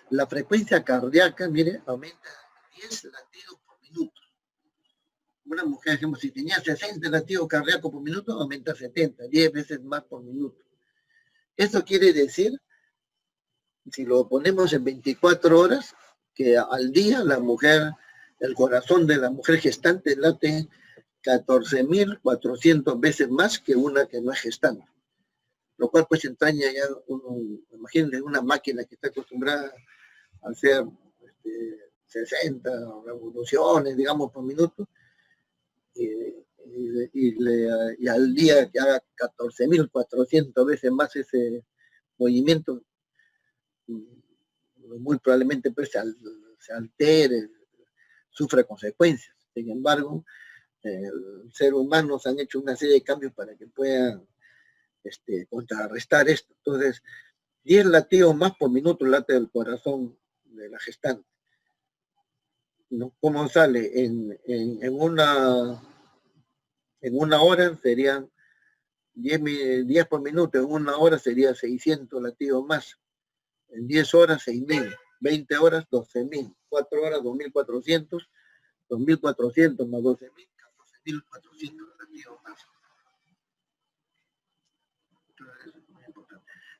la frecuencia cardíaca, mire, aumenta 10 latidos por minuto. Una mujer, ejemplo, si tenía 60 latidos cardíacos por minuto, aumenta a 70, 10 veces más por minuto. Eso quiere decir, si lo ponemos en 24 horas, que al día la mujer, el corazón de la mujer gestante late 14.400 veces más que una que no es gestante. Lo cual pues entraña ya, imagínense una máquina que está acostumbrada a hacer 60 revoluciones, digamos, por minuto, y al día que haga 14.400 veces más ese movimiento, muy probablemente pues se altere, sufra consecuencias. Sin embargo, el ser humano se han hecho una serie de cambios para que puedan contrarrestar esto. Entonces, 10 latidos más por minuto late el corazón de la gestante. ¿No? ¿Cómo sale? En una hora serían 10 por minuto, en una hora sería 600 latidos más. En 10 horas, 6.000. 20 horas, 12.000. 4 horas, 2.400. 2.400 más 12.000, 14.400 latidos más.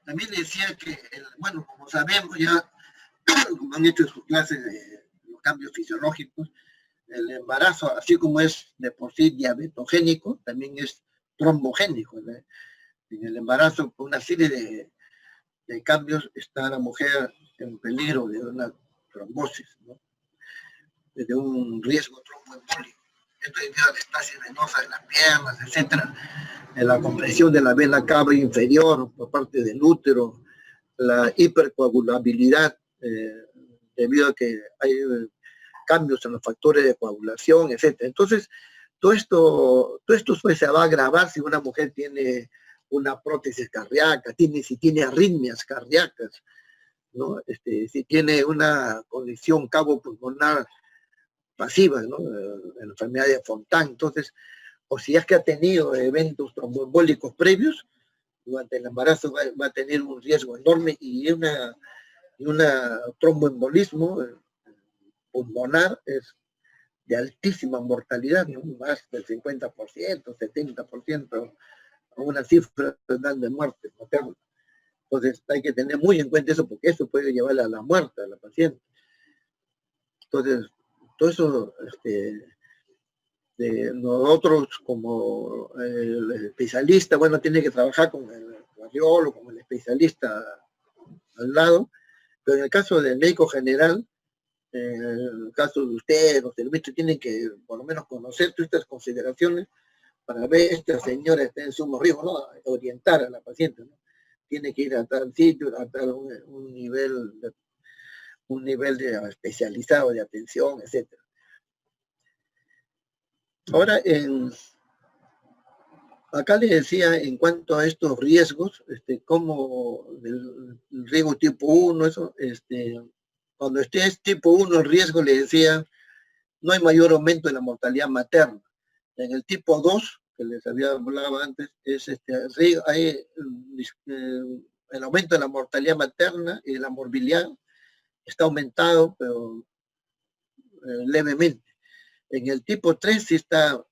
También decía que, bueno, como sabemos ya, como han hecho en sus clases de los cambios fisiológicos, el embarazo, así como es de por sí diabetogénico, también es trombogénico. En el embarazo, con una serie de cambios, está la mujer en peligro de una trombosis, ¿no? De un riesgo tromboembólico. Esto debido a la estasis venosa de las piernas, etcétera, de la compresión de la vena cava inferior por parte del útero, la hipercoagulabilidad, debido a que hay cambios en los factores de coagulación, etcétera. Entonces, todo esto pues, se va a agravar si una mujer tiene una prótesis cardíaca, si tiene arritmias cardíacas, ¿no? Si tiene una condición cavo-pulmonar pasiva, ¿no? La enfermedad de Fontan. Entonces, o si es que ha tenido eventos tromboembólicos previos, durante el embarazo va a tener un riesgo enorme y una tromboembolismo pulmonar es de altísima mortalidad, ¿no? Más del 50%, 70%, una cifra de muerte materna. Entonces hay que tener muy en cuenta eso, porque eso puede llevar a la muerte a la paciente. Entonces, todo eso, nosotros como el especialista, bueno, tiene que trabajar con el cardiólogo, con el especialista al lado, pero en el caso del médico general, en el caso de ustedes, los servicios, tienen que por lo menos conocer todas estas consideraciones para ver esta señora está en sumo riesgo, ¿no? Orientar a la paciente, ¿no? Tiene que ir a tal sitio, a tal un nivel de especializado de atención, etcétera. Ahora, acá les decía en cuanto a estos riesgos, como el riesgo tipo 1, eso, cuando esté tipo 1 el riesgo, le decía, no hay mayor aumento de la mortalidad materna. En el tipo 2, que les había hablado antes, es hay el aumento de la mortalidad materna y la morbilidad está aumentado, pero levemente. En el tipo 3 sí está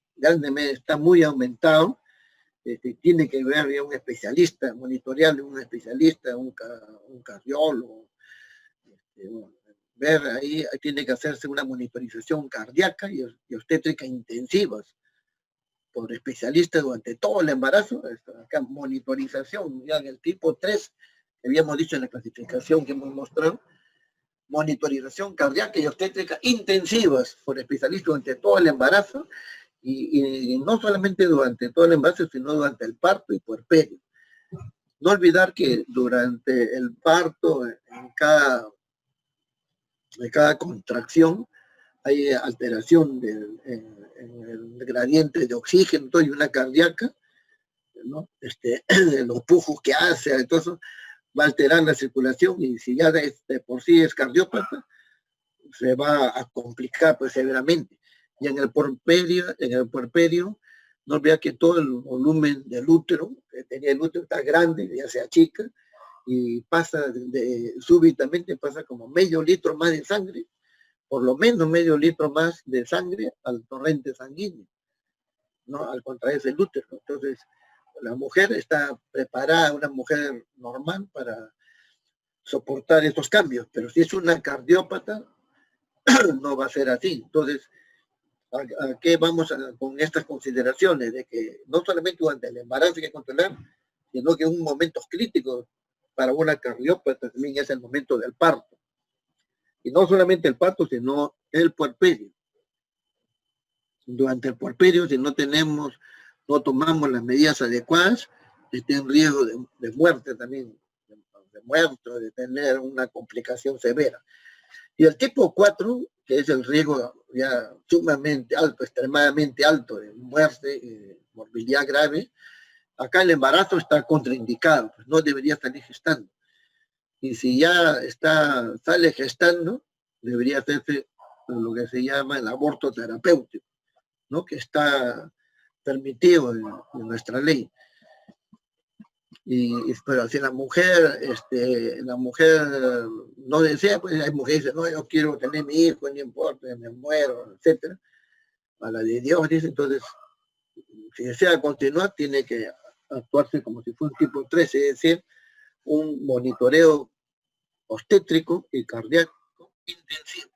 muy aumentado. Tiene que ver ya un especialista, monitorearle un especialista, un cardiólogo, bueno, ver ahí, tiene que hacerse una monitorización cardíaca y obstétrica intensivas por especialistas durante todo el embarazo. Acá monitorización, ya en el tipo 3, que habíamos dicho en la clasificación que hemos mostrado, monitorización cardíaca y obstétrica intensivas por especialistas durante todo el embarazo, y no solamente durante todo el embarazo, sino durante el parto y puerperio. No olvidar que durante el parto, en cada contracción, hay alteración en el gradiente de oxígeno y una cardíaca, ¿no? Los pujos que hace, entonces, va a alterar la circulación y si ya de por sí es cardiópata, se va a complicar pues severamente. Y en el puerperio, no vea que todo el volumen del útero, que tenía el útero está grande, ya se achica, y pasa súbitamente pasa como medio litro más de sangre, por lo menos medio litro más de sangre al torrente sanguíneo, ¿no? Al contraerse el útero. Entonces, la mujer está preparada, una mujer normal, para soportar estos cambios, pero si es una cardiópata, no va a ser así. Entonces, ¿a qué vamos con estas consideraciones? De que no solamente durante el embarazo hay que controlar, sino que en un momento crítico para una cardiópata también es el momento del parto. Y no solamente el parto, sino el puerperio. Durante el puerperio, si no tomamos las medidas adecuadas, está en riesgo de muerte también, de muerto, de tener una complicación severa. Y el tipo 4, que es el riesgo ya sumamente alto, extremadamente alto de muerte, morbilidad grave, acá el embarazo está contraindicado, pues no debería salir gestando. Y si ya sale gestando, debería hacerse lo que se llama el aborto terapéutico, ¿no? Que está permitido en nuestra ley. Pero si la mujer no desea, pues hay mujeres que dicen, no, yo quiero tener mi hijo, no importa, me muero, etcétera. A la de Dios dice, entonces, si desea continuar, tiene que actuarse como si fuera un tipo 3, es decir, un monitoreo obstétrico y cardíaco intensivo.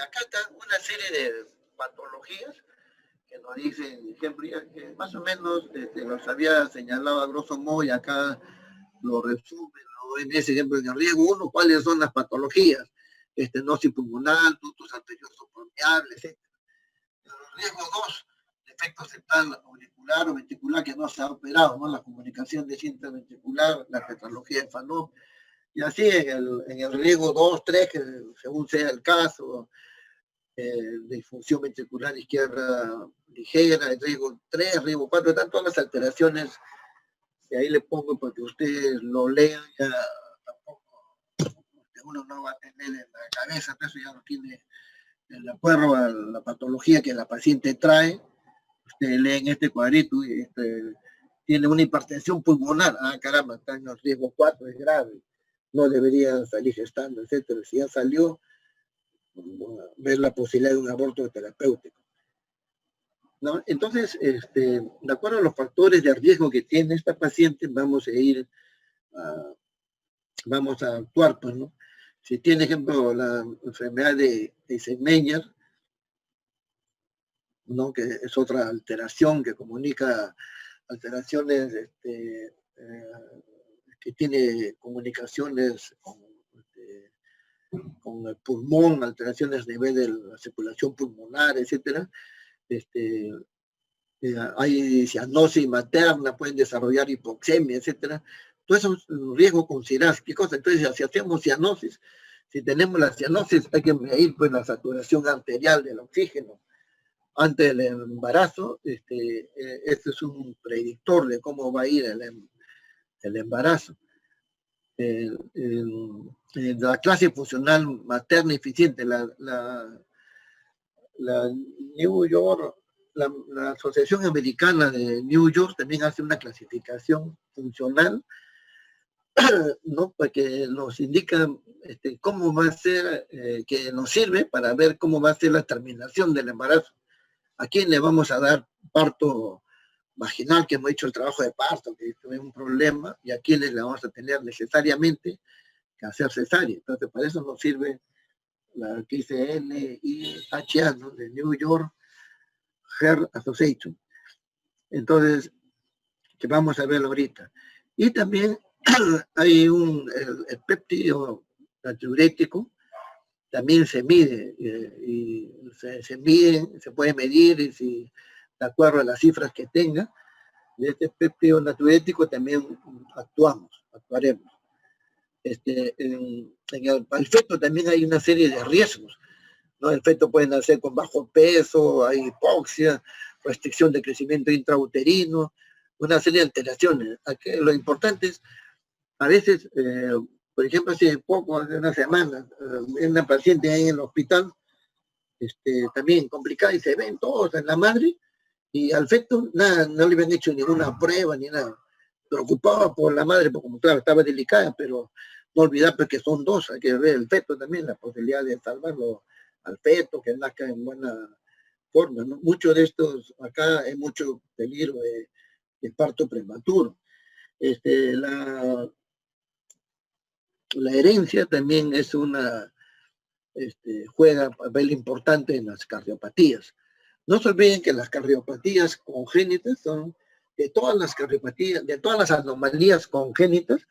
Acá está una serie de patologías que nos dicen, que más o menos nos había señalado a grosso modo y acá lo resume, ¿no? En ese ejemplo, en el riesgo 1, ¿cuáles son las patologías? Estenosis pulmonar, ductus arteriosos permeables, etc. En el riesgo 2, defecto septal auricular o ventricular que no se ha operado, ¿no? La comunicación de cinta ventricular, la tetralogía de Fallot, y así en el riesgo 2, 3, que según sea el caso, de disfunción ventricular izquierda ligera, el riesgo 3, riesgo 4, están todas las alteraciones, y ahí le pongo para que ustedes lo lean, ya tampoco uno no va a tener en la cabeza, pero eso ya lo tiene de acuerdo a la patología que la paciente trae. Ustedes leen este cuadrito y tiene una hipertensión pulmonar, caramba, está en el riesgo 4, es grave, no debería salir gestando, etcétera. Si ya salió, ver la posibilidad de un aborto terapéutico, ¿no? Entonces, de acuerdo a los factores de riesgo que tiene esta paciente, vamos a actuar, pues, ¿no? Si tiene, ejemplo, la enfermedad de Eisenmenger, ¿no? Que es otra alteración que comunica alteraciones, que tiene comunicaciones con el pulmón, alteraciones a nivel de la circulación pulmonar, etcétera. Hay cianosis materna, pueden desarrollar hipoxemia, etcétera. Todo eso es un riesgo considerable. ¿Qué cosa? Entonces, si hacemos cianosis, si tenemos la cianosis, hay que medir pues la saturación arterial del oxígeno antes del embarazo. Este es un predictor de cómo va a ir el embarazo. La clase funcional materna eficiente, la New York, la Asociación Americana de New York también hace una clasificación funcional, ¿no? Porque nos indica cómo va a ser, que nos sirve para ver cómo va a ser la terminación del embarazo. ¿A quién le vamos a dar parto vaginal, que hemos hecho el trabajo de parto, que es un problema, y a quiénes le vamos a tener necesariamente que hacer cesárea? Entonces, para eso nos sirve la que dice NIHA, ¿no? De New York Heart Association. Entonces, que vamos a verlo ahorita. Y también hay el péptido natriurético, también se mide, y se mide, se puede medir, y si de acuerdo a las cifras que tenga, de este péptido natriurético también actuaremos. En el feto también hay una serie de riesgos, ¿no? El feto puede nacer con bajo peso, hay hipoxia, restricción de crecimiento intrauterino, una serie de alteraciones. Aquí lo importante es, a veces, por ejemplo, hace poco, hace una semana, una paciente ahí en el hospital, también complicada, y se ven todos en la madre, y al feto nada, no le habían hecho ninguna prueba ni nada. Preocupaba por la madre, porque como claro, estaba delicada, pero no olvidar pues, que son dos, hay que ver el feto también, la posibilidad de salvarlo al feto, que nazca en buena forma, ¿no? Muchos de estos, acá hay mucho peligro de parto prematuro. La herencia también es juega un papel importante en las cardiopatías. No se olviden que las cardiopatías congénitas son de todas las cardiopatías, de todas las anomalías congénitas,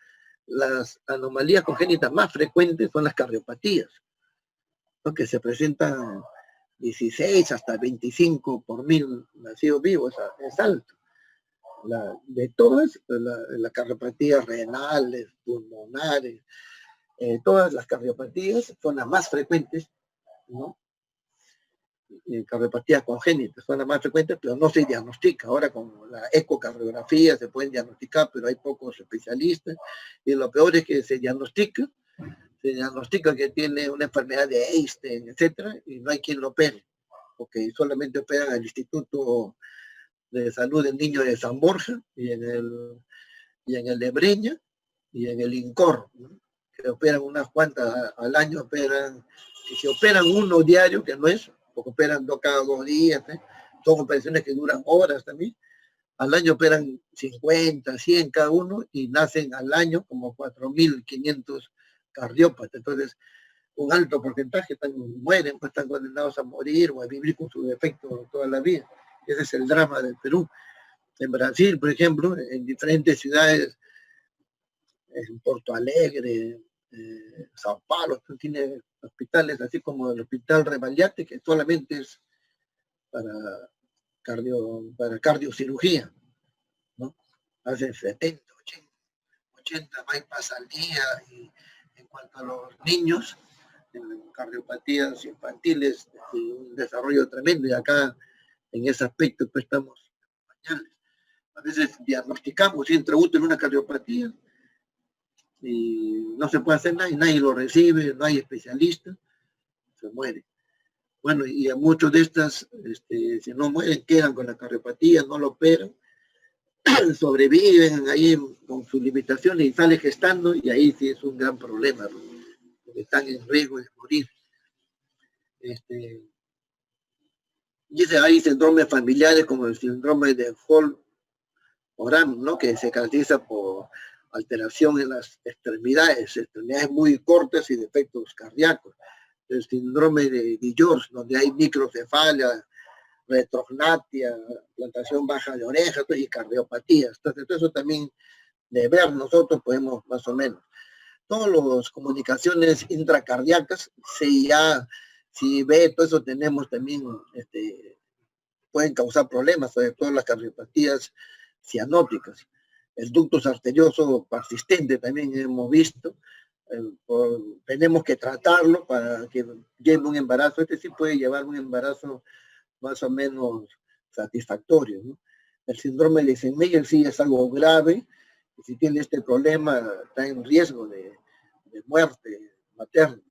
las anomalías congénitas más frecuentes son las cardiopatías, ¿no? Que se presentan 16 hasta 25 por mil nacidos vivos, es alto. De todas, las cardiopatías renales, pulmonares, todas las cardiopatías son las más frecuentes, ¿no? Cardiopatías congénitas son las más frecuentes, pero no se diagnostica. Ahora con la ecocardiografía se pueden diagnosticar, pero hay pocos especialistas. Y lo peor es que se diagnostica que tiene una enfermedad de Einstein, etcétera, y no hay quien lo opere, porque solamente operan al Instituto de Salud del Niño de San Borja y en el de Breña y en el INCOR, ¿no? Que operan unas cuantas al año, y si operan uno diario, que no es, porque operan cada 2 días, son operaciones que duran horas también, al año operan 50, 100 cada uno y nacen al año como 4.500 cardiópatas. Entonces, un alto porcentaje mueren, pues están condenados a morir o a vivir con su defecto toda la vida. Ese es el drama del Perú. En Brasil, por ejemplo, en diferentes ciudades, en Porto Alegre, Sao Paulo, tiene hospitales así como el Hospital Rebagliati, que solamente es para cardiocirugía, ¿no? Hacen 70, 80 bypass al día. Y en cuanto a los niños, en cardiopatías infantiles, un desarrollo tremendo, y acá en ese aspecto pues estamos pañales. A veces diagnosticamos intraútero una cardiopatía y no se puede hacer nada, y nadie lo recibe, no hay especialistas, se muere. Bueno, y a muchos de estas, si no mueren, quedan con la cardiopatía, no lo operan, sobreviven ahí con sus limitaciones y salen gestando, y ahí sí es un gran problema, ¿no? Porque están en riesgo de morir. Y hay síndromes familiares como el síndrome de Holt-Oram, ¿no? Que se caracteriza por alteración en las extremidades muy cortas y defectos cardíacos. El síndrome de George, donde hay microcefalia, retrognatia, plantación baja de orejas y cardiopatías. Entonces, eso también de ver nosotros podemos más o menos. Todas las comunicaciones intracardíacas, si ve, todo eso tenemos también, pueden causar problemas, sobre todo las cardiopatías cianóticas. El ducto arterioso persistente también hemos visto, tenemos que tratarlo para que lleve un embarazo. Sí puede llevar un embarazo más o menos satisfactorio, ¿no? El síndrome de Eisenmenger sí es algo grave, y si tiene este problema está en riesgo de muerte materna.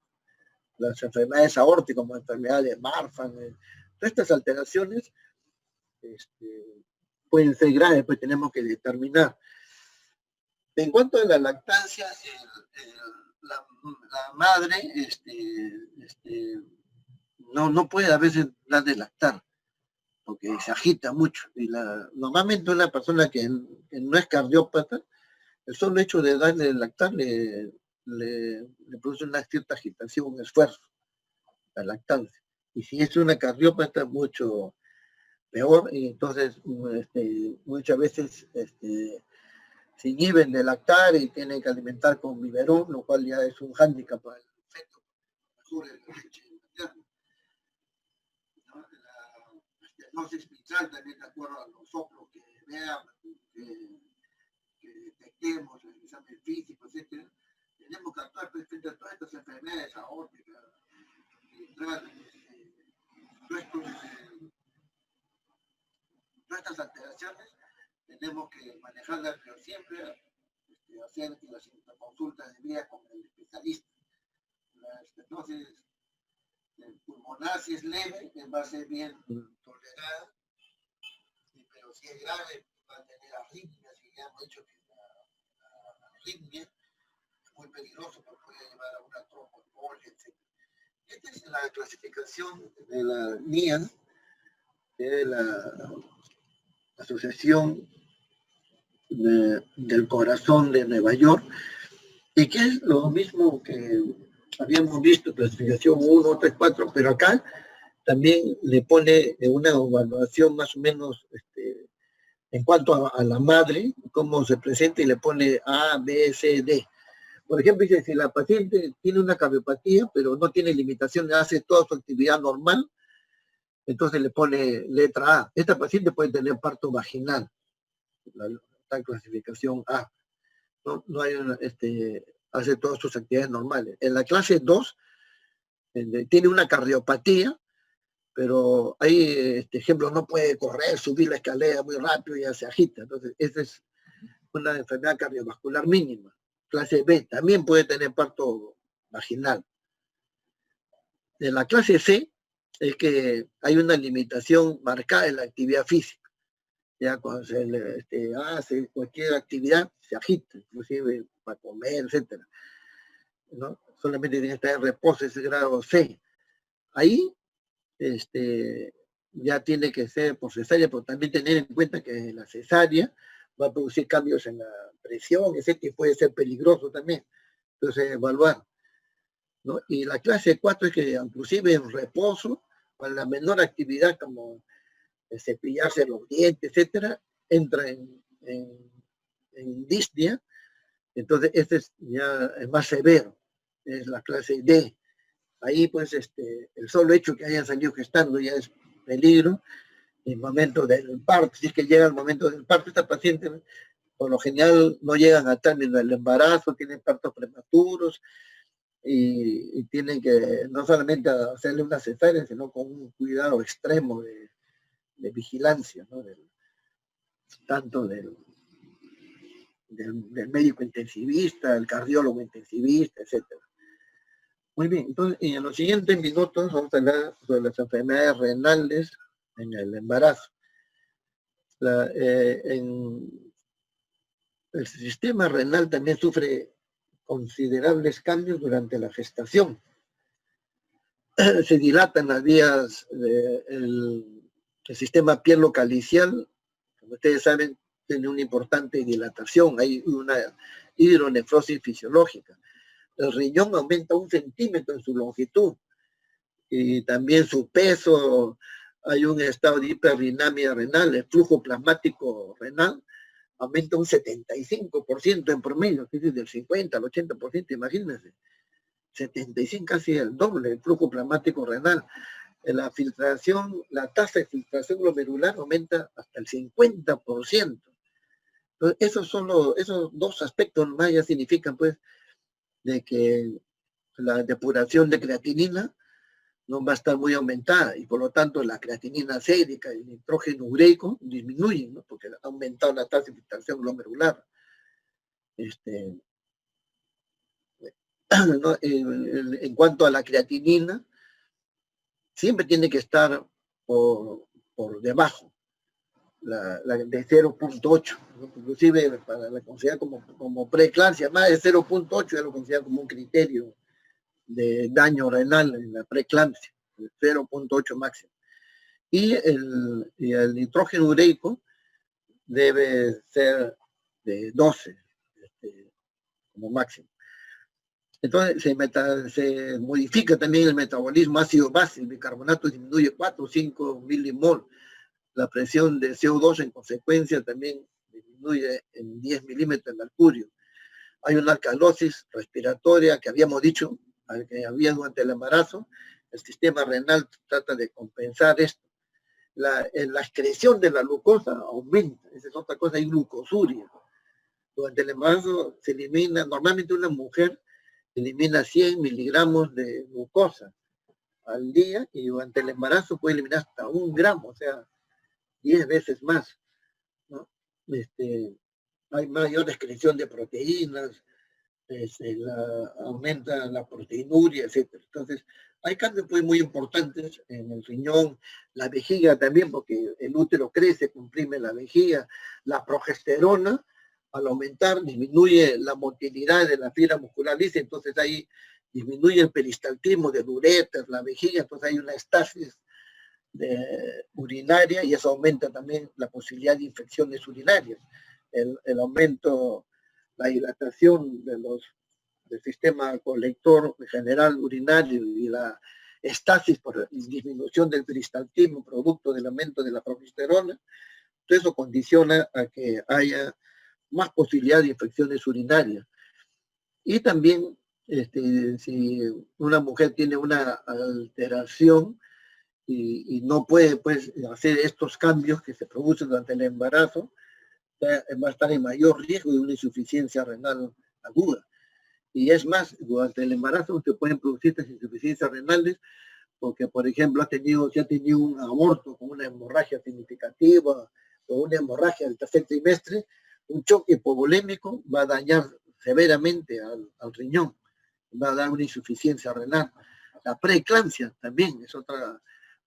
Las enfermedades aórticas como enfermedad de Marfan, todas estas alteraciones pueden ser graves, pues tenemos que determinar. En cuanto a la lactancia, la madre no puede a veces dar de lactar, porque se agita mucho. Y normalmente una persona que no es cardiópata, el solo hecho de darle de lactar le produce una cierta agitación, un esfuerzo, la lactancia. Y si es una cardiópata, mucho peor, y entonces muchas veces se inhiben de lactar y tienen que alimentar con biberón, lo cual ya es un hándicap para el feto. La diagnosis mitral también, de acuerdo a los soplos que veamos, que detectemos, el examen físico, etc. Tenemos que actuar frente a todas estas enfermedades aórticas, todas estas alteraciones, tenemos que manejarla, pero siempre hacer las consultas de vía con el especialista. La estenosis pulmonar, si es leve, va a ser bien tolerada, pero si es grave, va a tener arritmias, y ya hemos dicho que la arritmia es muy peligroso, porque puede llevar a una tromboembolia, etc. Esta es la clasificación de la NIA, de la Asociación del Corazón de Nueva York, y que es lo mismo que habíamos visto, clasificación 1, 3, 4, pero acá también le pone una evaluación más o menos en cuanto a la madre, cómo se presenta, y le pone A, B, C, D. Por ejemplo, dice, si la paciente tiene una cardiopatía, pero no tiene limitación, hace toda su actividad normal, entonces le pone letra A. Esta paciente puede tener parto vaginal, la clasificación A. No hay hace todas sus actividades normales. En la clase 2, tiene una cardiopatía, pero hay, ejemplo, no puede correr, subir la escalera muy rápido y ya se agita. Entonces, esa es una enfermedad cardiovascular mínima. Clase B también puede tener parto vaginal. En la clase C es que hay una limitación marcada en la actividad física. Ya cuando se hace cualquier actividad, se agita, inclusive para comer, etcétera, ¿no? Solamente tiene que estar en reposo, ese grado C. Ahí ya tiene que ser por cesárea, pero también tener en cuenta que la cesárea va a producir cambios en la presión, etcétera, y puede ser peligroso también. Entonces, evaluar, ¿no? Y la clase 4 es que inclusive en reposo, con la menor actividad como cepillarse los dientes, etcétera, entra en disnea. Entonces este es ya más severo, es la clase D. Ahí pues el solo hecho que hayan salido gestando ya es peligro. En el momento del parto, si es que llega el momento del parto, esta paciente por lo general no llegan a término del embarazo, tienen partos prematuros, y tienen que no solamente hacerle una cesárea, sino con un cuidado extremo de vigilancia, ¿no? Tanto del médico intensivista, el cardiólogo intensivista, etcétera. Muy bien, entonces en los siguientes minutos vamos a hablar sobre las enfermedades renales en el embarazo. En el sistema renal también sufre considerables cambios durante la gestación. Se dilatan las vías del sistema pielo-calicial, como ustedes saben, tiene una importante dilatación, hay una hidronefrosis fisiológica. El riñón aumenta 1 centímetro en su longitud, y también su peso, hay un estado de hiperrinamia renal, el flujo plasmático renal aumenta un 75% en promedio, que es del 50 al 80%, imagínense. 75, casi el doble, el flujo plasmático renal. La filtración, la tasa de filtración glomerular aumenta hasta el 50%. Entonces, esos dos aspectos más ya significan, pues, de que la depuración de creatinina no va a estar muy aumentada, y por lo tanto la creatinina sérica y el nitrógeno ureico disminuyen, ¿no? Porque ha aumentado la tasa de filtración glomerular. ¿No? En cuanto a la creatinina, siempre tiene que estar por debajo de 0.8, ¿no? Inclusive para la considerar como preeclampsia, más de 0.8 ya lo considera como un criterio de daño renal en la preeclampsia, 0.8 máximo. Y el nitrógeno ureico debe ser de 12 como máximo. Entonces se modifica también el metabolismo ácido-base, el bicarbonato disminuye 4 o 5 milimol. La presión de CO2 en consecuencia también disminuye en 10 milímetros de mercurio. Hay una alcalosis respiratoria que habíamos dicho, que había durante el embarazo. El sistema renal trata de compensar esto. La excreción de la glucosa aumenta, esa es otra cosa, hay glucosuria. Durante el embarazo se elimina, normalmente una mujer elimina 100 miligramos de glucosa al día, y durante el embarazo puede eliminar hasta 1 gramo, o sea, 10 veces más, ¿no? hay mayor excreción de proteínas, aumenta la proteinuria, etc. Entonces, hay cambios pues, muy importantes en el riñón, la vejiga también, porque el útero crece, comprime la vejiga, la progesterona, al aumentar, disminuye la motilidad de la fibra muscular lisa, entonces ahí disminuye el peristaltismo del uréter, la vejiga, entonces hay una estasis urinaria y eso aumenta también la posibilidad de infecciones urinarias. El aumento, la dilatación del sistema colector general urinario y la estasis por disminución del peristaltismo producto del aumento de la progesterona, todo eso condiciona a que haya más posibilidad de infecciones urinarias. Y también, si una mujer tiene una alteración y no puede pues, hacer estos cambios que se producen durante el embarazo, va a estar en mayor riesgo de una insuficiencia renal aguda. Y es más, durante el embarazo se pueden producir estas insuficiencias renales porque, por ejemplo, si ha tenido un aborto con una hemorragia significativa o una hemorragia del tercer trimestre, un choque hipovolémico va a dañar severamente al riñón, va a dar una insuficiencia renal. La preeclampsia también es otra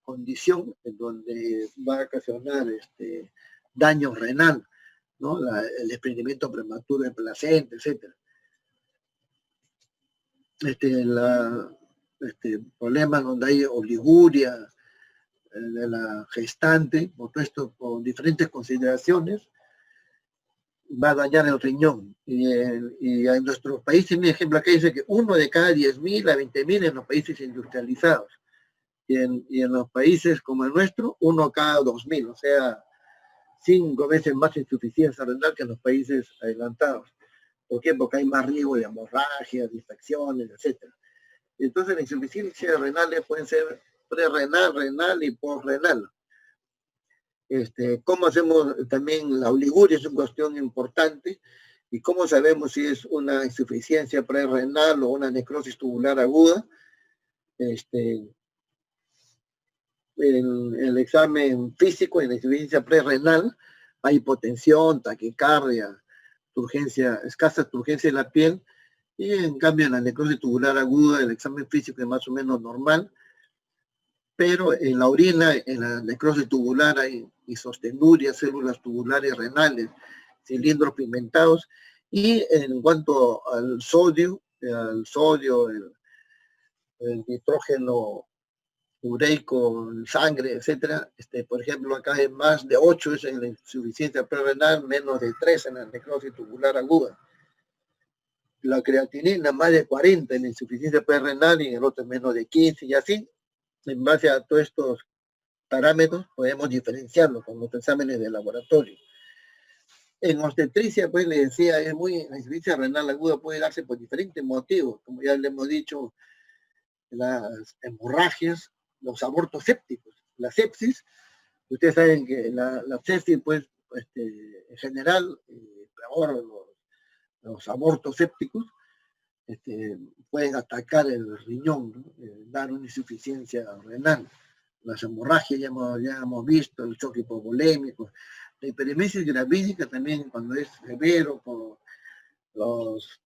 condición en donde va a ocasionar daño renal, ¿no? El desprendimiento prematuro de placenta, etc. Problemas donde hay oliguria de la gestante, por todo esto, por diferentes consideraciones, va a dañar el riñón. Y en nuestros países, mi ejemplo acá dice que 1 de cada 10.000 a 20.000 en los países industrializados. Y en los países como el nuestro, 1 cada 2.000, o sea, 5 veces más insuficiencia renal que en los países adelantados. ¿Por qué? Porque hay más riesgo de hemorragias, de infecciones, etc. Entonces, las insuficiencias renales pueden ser prerrenal, renal y posrenal. ¿Cómo hacemos también la oliguria? Es una cuestión importante. ¿Y cómo sabemos si es una insuficiencia prerrenal o una necrosis tubular aguda? El examen físico en la insuficiencia prerrenal hay hipotensión, taquicardia, escasa turgencia de la piel, y en cambio en la necrosis tubular aguda el examen físico es más o menos normal, pero en la orina, en la necrosis tubular hay isostenuria, células tubulares renales, cilindros pigmentados, y en cuanto al sodio, el nitrógeno ureico, sangre, etcétera, por ejemplo, acá hay más de 8 es en la insuficiencia prerrenal, menos de 3 en la necrosis tubular aguda. La creatinina más de 40 en la insuficiencia prerrenal y en el otro menos de 15, y así, en base a todos estos parámetros, podemos diferenciarlos con los exámenes de laboratorio. En obstetricia, pues le decía, la insuficiencia renal aguda puede darse por diferentes motivos, como ya le hemos dicho, las hemorragias, los abortos sépticos, la sepsis. Ustedes saben que la sepsis, pues, en general, peor los abortos sépticos, pueden atacar el riñón, ¿no? Dar una insuficiencia renal. Las hemorragias ya hemos visto, el choque hipovolémico, la hiperemesis gravídica también cuando es severo por los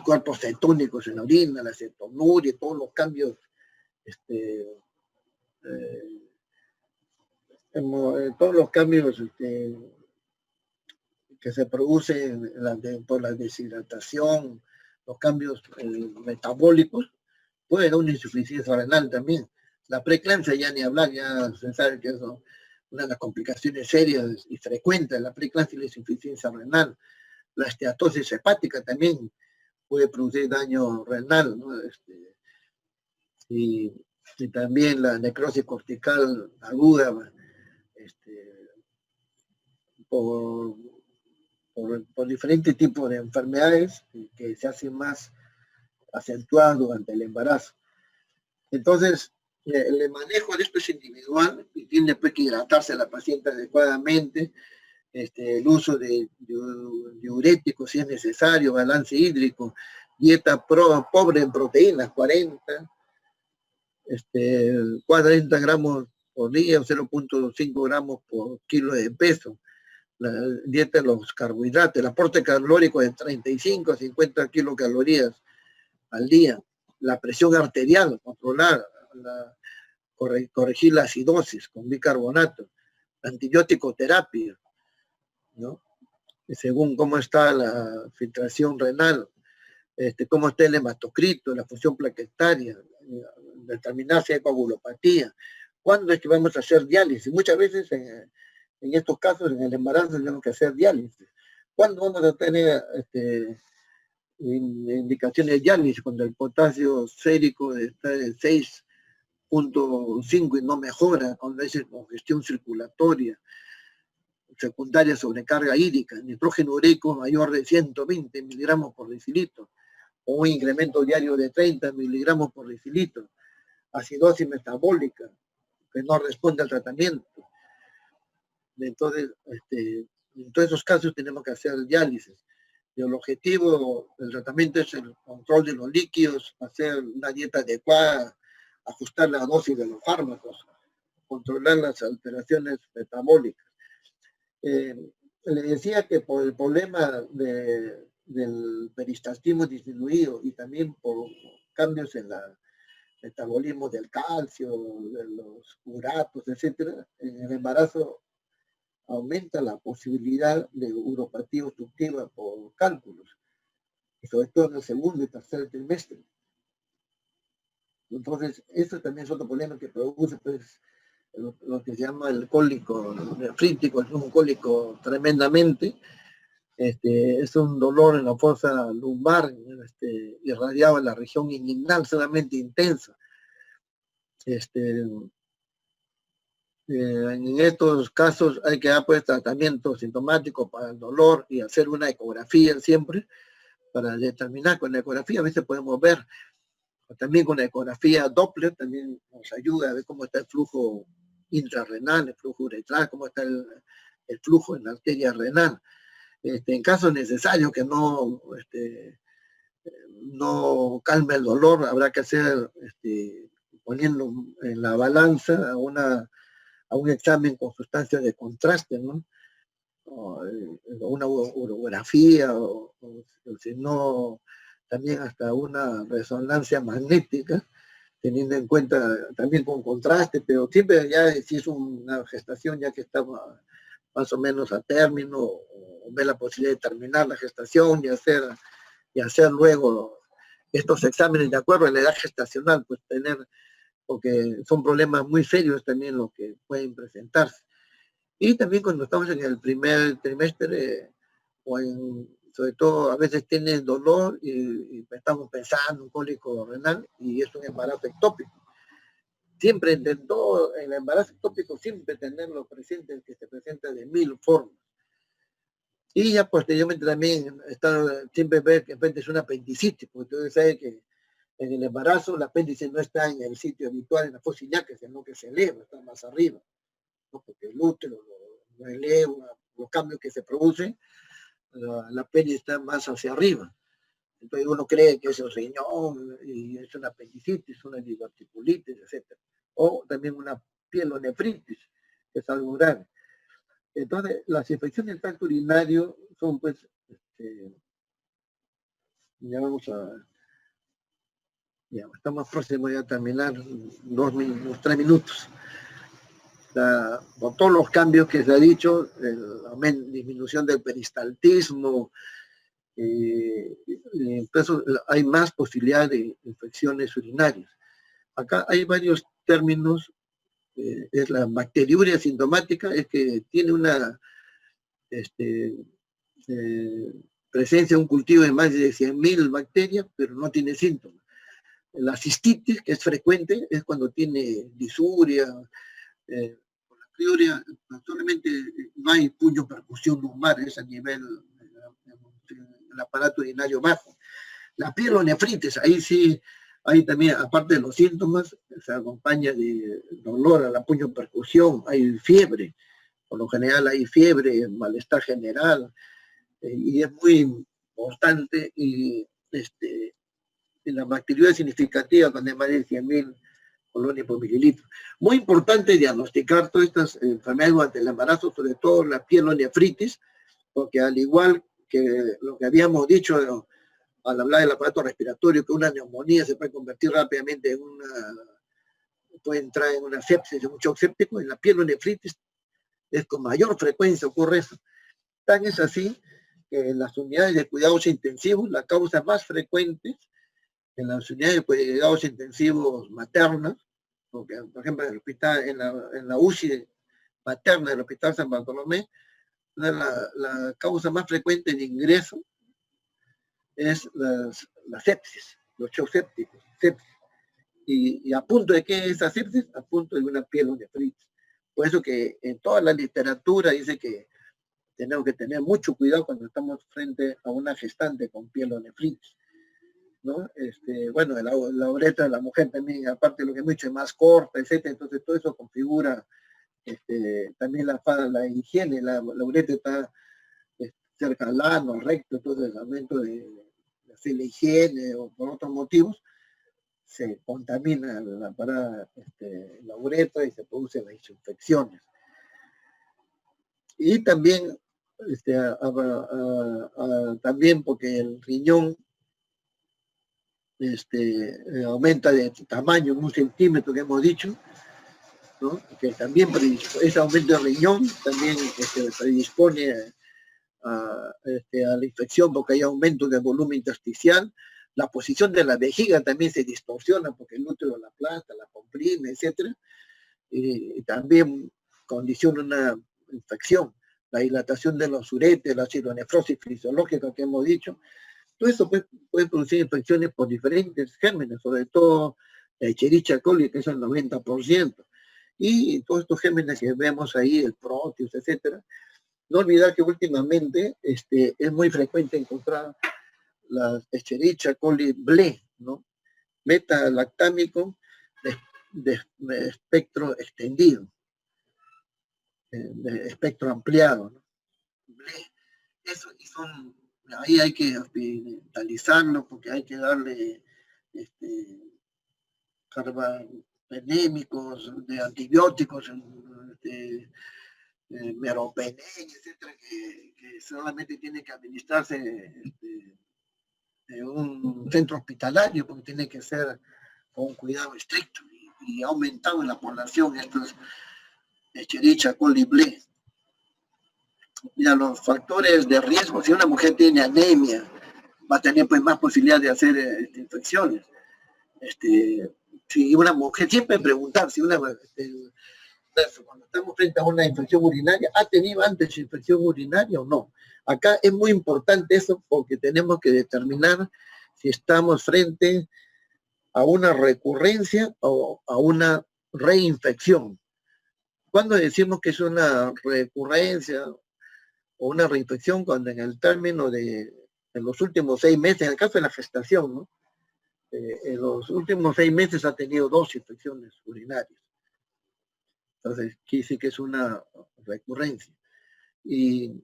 cuerpos cetónicos en la orina, la cetonuria, todos los cambios todos los cambios que se producen por la deshidratación, los cambios metabólicos, puede dar una insuficiencia renal también. La preeclampsia ya ni hablar, ya se sabe que es una de las complicaciones serias y frecuentes de la preeclampsia y la insuficiencia renal. La esteatosis hepática también puede producir daño renal, ¿no? Y también la necrosis cortical aguda, por diferentes tipos de enfermedades que se hacen más acentuadas durante el embarazo. Entonces, el manejo de esto es individual y tiene pues, que hidratarse a la paciente adecuadamente, el uso de diuréticos si es necesario, balance hídrico, dieta pobre en proteínas, 40 gramos por día o 0,5 gramos por kilo de peso. La dieta de los carbohidratos, el aporte calórico de 35 a 50 kilocalorías al día. La presión arterial, controlar, corregir la acidosis con bicarbonato, antibiótico terapia, ¿no? Según cómo está la filtración renal, cómo está el hematocrito, la función plaquetaria, determinar si hay coagulopatía. ¿Cuándo es que vamos a hacer diálisis? Muchas veces en estos casos, en el embarazo, tenemos que hacer diálisis. ¿Cuándo vamos a tener indicaciones de diálisis? Cuando el potasio sérico está de 6,5 y no mejora, cuando hay congestión circulatoria, secundaria sobrecarga hídrica, nitrógeno ureico mayor de 120 miligramos por decilitro, o un incremento diario de 30 miligramos por decilitro, acidosis metabólica, que no responde al tratamiento. Entonces, en todos esos casos tenemos que hacer diálisis. Y el objetivo del tratamiento es el control de los líquidos, hacer una dieta adecuada, ajustar la dosis de los fármacos, controlar las alteraciones metabólicas. Le decía que por el problema del peristaltismo disminuido y también por cambios en el metabolismo del calcio, de los uratos, etcétera, en el embarazo aumenta la posibilidad de uropatía obstructiva por cálculos, y sobre todo en el segundo y tercer trimestre. Entonces, eso también es otro problema que produce, pues, lo que se llama el cólico nefrítico, es un cólico tremendamente, es un dolor en la fosa lumbar, irradiado en la región inguinal, sumamente intensa. En estos casos hay que dar pues tratamiento sintomático para el dolor y hacer una ecografía siempre para determinar. Con la ecografía a veces podemos ver, también con la ecografía Doppler también nos ayuda a ver cómo está el flujo intrarrenal, el flujo uretral, cómo está el flujo en la arteria renal. En caso necesario que no calme el dolor, habrá que hacer, poniendo en la balanza a un examen con sustancias de contraste, ¿no? O una urografía, o si no, también hasta una resonancia magnética, teniendo en cuenta también con contraste, pero siempre ya si es una gestación ya que está más o menos a término, o ver la posibilidad de terminar la gestación y hacer luego estos exámenes de acuerdo a la edad gestacional, pues porque son problemas muy serios también los que pueden presentarse. Y también cuando estamos en el primer trimestre, sobre todo a veces tienen dolor y estamos pensando en un cólico renal y es un embarazo ectópico. Siempre intentó en el embarazo ectópico siempre tenerlo presente, que se presenta de 1000 formas. Y ya posteriormente también siempre ver que es una apendicitis, porque ustedes saben que en el embarazo el apéndice no está en el sitio habitual en la fosa ilíaca, sino que se eleva, está más arriba, ¿no? Porque el útero lo eleva, los cambios que se producen, la apéndice está más hacia arriba. Entonces uno cree que es el riñón y es una apendicitis, una diverticulitis, etc. O también una pielonefritis, que es algo grave. Entonces, las infecciones del tracto urinario son, pues, ya vamos a... Ya, estamos próximos ya a terminar, 3 minutos. Por todos los cambios que se ha dicho, disminución del peristaltismo, entonces hay más posibilidad de infecciones urinarias. Acá hay varios términos. Es la bacteriuria sintomática, es que tiene una presencia de un cultivo de más de 100.000 bacterias, pero no tiene síntomas. La cistitis, que es frecuente, es cuando tiene disuria, la criuria, solamente no hay puño percusión lumbar, es a nivel del aparato urinario bajo. La pielonefritis, ahí sí, hay también, aparte de los síntomas, se acompaña de dolor a la puño percusión, hay fiebre, por lo general hay fiebre, malestar general, y es muy importante, y la bacteriuria significativa, cuando hay más de 100.000 colonia por mililitro. Muy importante diagnosticar todas estas enfermedades durante el embarazo, sobre todo la pielonefritis, porque al igual que lo que habíamos dicho al hablar del aparato respiratorio, que una neumonía se puede convertir rápidamente en puede entrar en una sepsis, en un shock séptico, en la pielonefritis es con mayor frecuencia ocurre eso. Tan es así que en las unidades de cuidados intensivos, la causa más frecuente en las unidades de cuidados intensivos maternas, porque, por ejemplo, en el hospital, en la UCI materna del Hospital San Bartolomé, la causa más frecuente de ingreso es la sepsis, los shock sépticos, sepsis. Y a punto de qué es esa sepsis, a punto de una pielonefritis. Por eso que en toda la literatura dice que tenemos que tener mucho cuidado cuando estamos frente a una gestante con pielonefritis, ¿no? Bueno, la uretra de la mujer también, aparte de lo que hemos dicho, es más corta, etcétera, entonces todo eso configura también la higiene, la uretra está cerca al ano, recto, entonces al momento de hacer la higiene o por otros motivos, se contamina la uretra y se producen las infecciones. Y también, también porque el riñón aumenta de tamaño en 1 centímetro que hemos dicho, ¿no? Que también ese aumento de riñón también predispone a la infección porque hay aumento del volumen intersticial. La posición de la vejiga también se distorsiona porque el útero la aplasta, la comprime, etc. Y también condiciona una infección. La dilatación de los uretes, la cironefrosis fisiológica que hemos dicho. Todo eso puede producir infecciones por diferentes gérmenes, sobre todo la Escherichia coli, que es el 90%. Y todos estos gérmenes que vemos ahí, el Proteus, etcétera. No olvidar que últimamente es muy frecuente encontrar la Escherichia coli BLE, ¿no? Beta-lactámico de espectro extendido, de espectro ampliado, ¿no? BLE. Eso, ahí hay que hospitalizarlo porque hay que darle carbapenémicos, de antibióticos, meropenem, etcétera, que solamente tiene que administrarse en un centro hospitalario porque tiene que ser con un cuidado estricto y ha aumentado en la población estos Escherichia coli BLE. Mira, los factores de riesgo, si una mujer tiene anemia, va a tener pues más posibilidad de hacer infecciones. Si una mujer, siempre preguntar si cuando estamos frente a una infección urinaria, ¿ha tenido antes infección urinaria o no? Acá es muy importante eso porque tenemos que determinar si estamos frente a una recurrencia o a una reinfección. Cuando decimos que es una recurrencia o una reinfección, cuando en el término de en los últimos 6 meses, en el caso de la gestación, ¿no? En los últimos 6 meses ha tenido 2 infecciones urinarias. Entonces, quiere decir que es una recurrencia. Y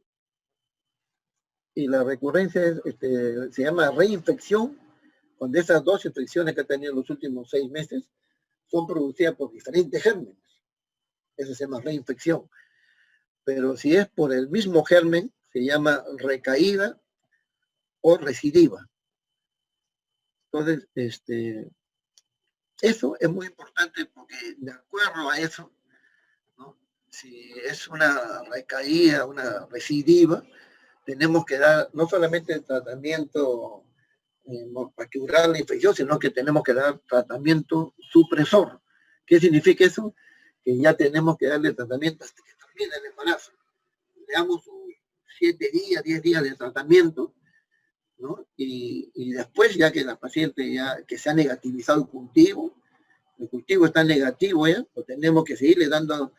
la recurrencia se llama reinfección, cuando esas 2 infecciones que ha tenido en los últimos 6 meses son producidas por diferentes gérmenes. Eso se llama reinfección. Pero si es por el mismo germen, se llama recaída o recidiva. Entonces, eso es muy importante porque de acuerdo a eso, ¿no? Si es una recaída, una recidiva, tenemos que dar no solamente el tratamiento para curar la infección, sino que tenemos que dar tratamiento supresor. ¿Qué significa eso? Que ya tenemos que darle tratamiento hasta que termine el embarazo. Le damos 7 días, 10 días de tratamiento, ¿no? Y después, ya que la paciente que se ha negativizado el cultivo está negativo, ¿ya? Pues tenemos que seguirle dando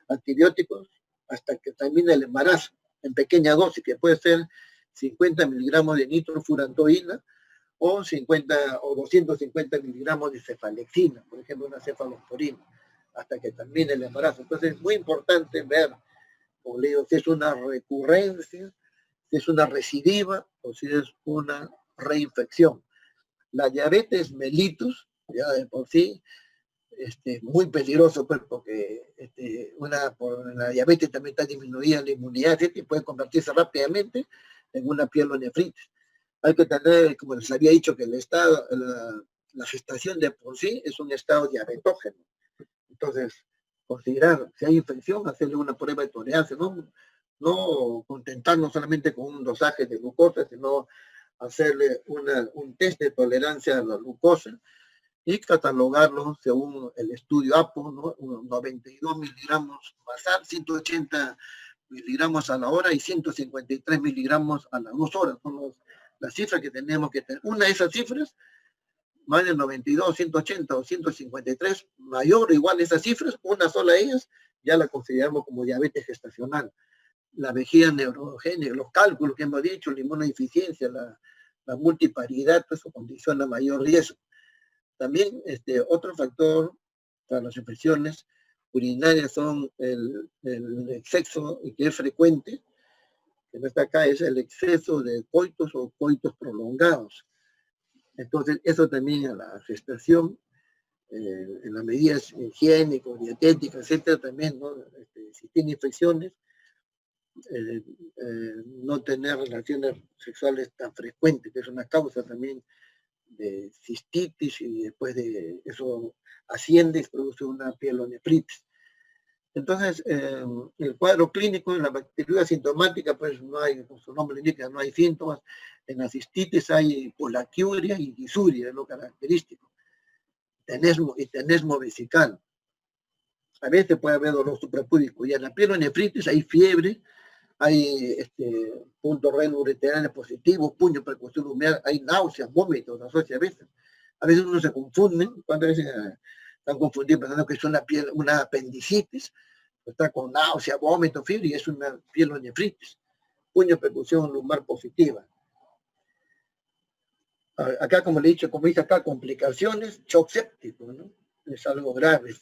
antibióticos hasta que termine el embarazo, en pequeña dosis, que puede ser 50 miligramos de nitrofurantoína o 50 o 250 miligramos de cefalexina, por ejemplo, una cefalosporina, hasta que termine el embarazo. Entonces es muy importante ver, como le digo, si es una recurrencia, si es una recidiva o si es una reinfección. La diabetes mellitus, ya de por sí, muy peligroso, pues, porque por la diabetes también está disminuida la inmunidad, y puede convertirse rápidamente en una pielonefritis. Hay que tener, como les había dicho, que la gestación de por sí es un estado diabetógeno. Entonces, considerar si hay infección, hacerle una prueba de tolerancia, no contentarnos solamente con un dosaje de glucosa, sino hacerle un test de tolerancia a la glucosa y catalogarlo según el estudio APO, ¿no? 92 miligramos basal, 180 miligramos a la hora y 153 miligramos a las 2 horas. Son las cifras que tenemos que tener. Una de esas cifras, más de 92, 180 o 153, mayor o igual a esas cifras, una sola de ellas, ya la consideramos como diabetes gestacional. La vejiga neurogénica, los cálculos que hemos dicho, la inmunodeficiencia, la multiparidad, eso condiciona mayor riesgo. También otro factor para las infecciones urinarias son el exceso, que es frecuente, que no está acá, es el exceso de coitos o coitos prolongados. Entonces, eso también a la gestación, en las medidas higiénicas, dietéticas, etcétera, también, ¿no? Si tiene infecciones, no tener relaciones sexuales tan frecuentes, que es una causa también de cistitis, y después de eso asciende y produce una pielonefritis. Entonces, el cuadro clínico en la bacteriuria sintomática, pues no hay, como su nombre indica, no hay síntomas. En la cistitis hay poliaquiuria y disuria, es lo característico. Tenesmo vesical. A veces puede haber dolor suprapúdico. Y en la pielonefritis hay fiebre, hay puntos renoureterales positivos, puño, percusión húmeda, hay náuseas, vómitos, asocia a veces. A veces uno se confunde, cuántas veces están confundidos pensando que es una apendicitis, está con náusea, vómito, fiebre, y es una pielonefritis. Puño, percusión lumbar positiva. Acá, como le he dicho, como dice acá, complicaciones, shock séptico, ¿no? Es algo grave.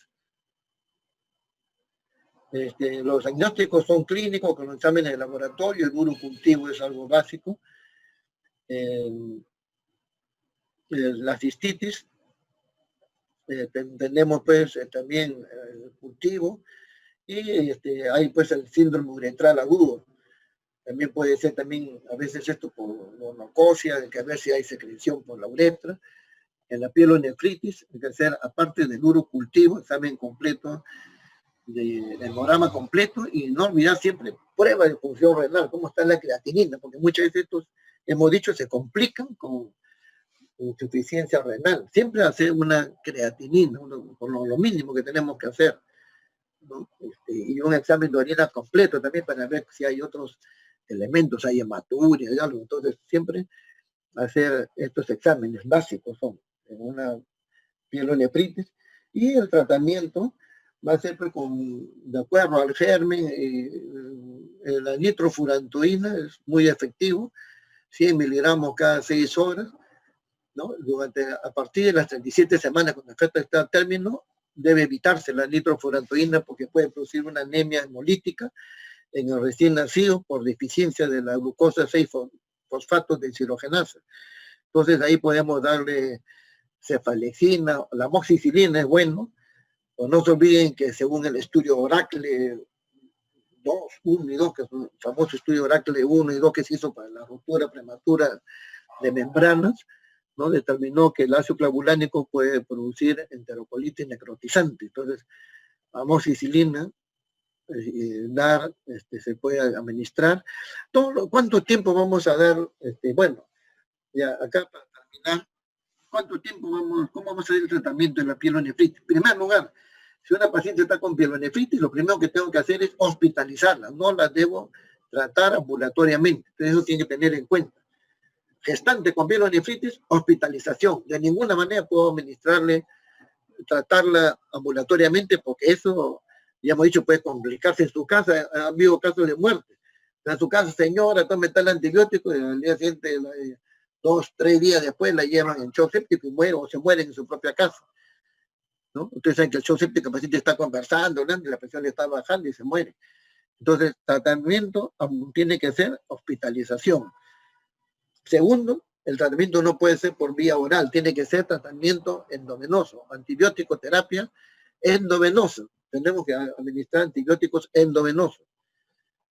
Los diagnósticos son clínicos, con los exámenes de laboratorio, el duro cultivo es algo básico. La cistitis, tenemos pues también el cultivo, y hay pues el síndrome uretral agudo. También puede ser también, a veces esto por monocosia, de que a ver si hay secreción por la uretra. En la pielonefritis, hay que hacer, aparte del duro cultivo, examen completo, del hemograma completo, y no olvidar siempre prueba de función renal, cómo está la creatinina, porque muchas veces estos, hemos dicho, se complican con insuficiencia renal. Siempre hacer una creatinina, por lo mínimo que tenemos que hacer, ¿no? Y un examen de orina completo también para ver si hay otros elementos, hay hematuria, hay algo. Entonces, siempre hacer estos exámenes básicos son en una pielonefritis, y el tratamiento va a ser pues, de acuerdo al germen. La nitrofurantoína es muy efectivo, 100 miligramos cada 6 horas, ¿no? A partir de las 37 semanas, cuando el feto está al término, debe evitarse la nitrofurantoína porque puede producir una anemia hemolítica en el recién nacido por deficiencia de la glucosa 6-fosfato de deshidrogenasa. Entonces ahí podemos darle cefalexina, la amoxicilina es bueno, o no se olviden que según el estudio Oracle 1 y 2, que es un famoso estudio Oracle 1 y 2 que se hizo para la ruptura prematura de membranas, ¿no? Determinó que el ácido clavulánico puede producir enterocolitis necrotizante. Entonces, amoxicilina, se puede administrar. ¿Cuánto tiempo vamos a dar? Bueno, ya acá para terminar, cómo vamos a hacer el tratamiento de la pielonefritis? En primer lugar, si una paciente está con pielonefritis, lo primero que tengo que hacer es hospitalizarla, no la debo tratar ambulatoriamente. Entonces, eso tiene que tener en cuenta. Gestante con pielonefritis, hospitalización. De ninguna manera puedo tratarla ambulatoriamente, porque eso, ya hemos dicho, puede complicarse en su casa. Ha habido casos de muerte. En su casa, señora, tome tal antibiótico, y al día siguiente, 2, 3 días después, la llevan en shock séptico y muere, o se mueren en su propia casa, ¿no? Ustedes saben que el shock séptico, el paciente está conversando, ¿no? Y la presión le está bajando y se muere. Entonces, tratamiento tiene que ser hospitalización. Segundo, el tratamiento no puede ser por vía oral, tiene que ser tratamiento endovenoso, antibiótico terapia endovenosa. Tenemos que administrar antibióticos endovenosos.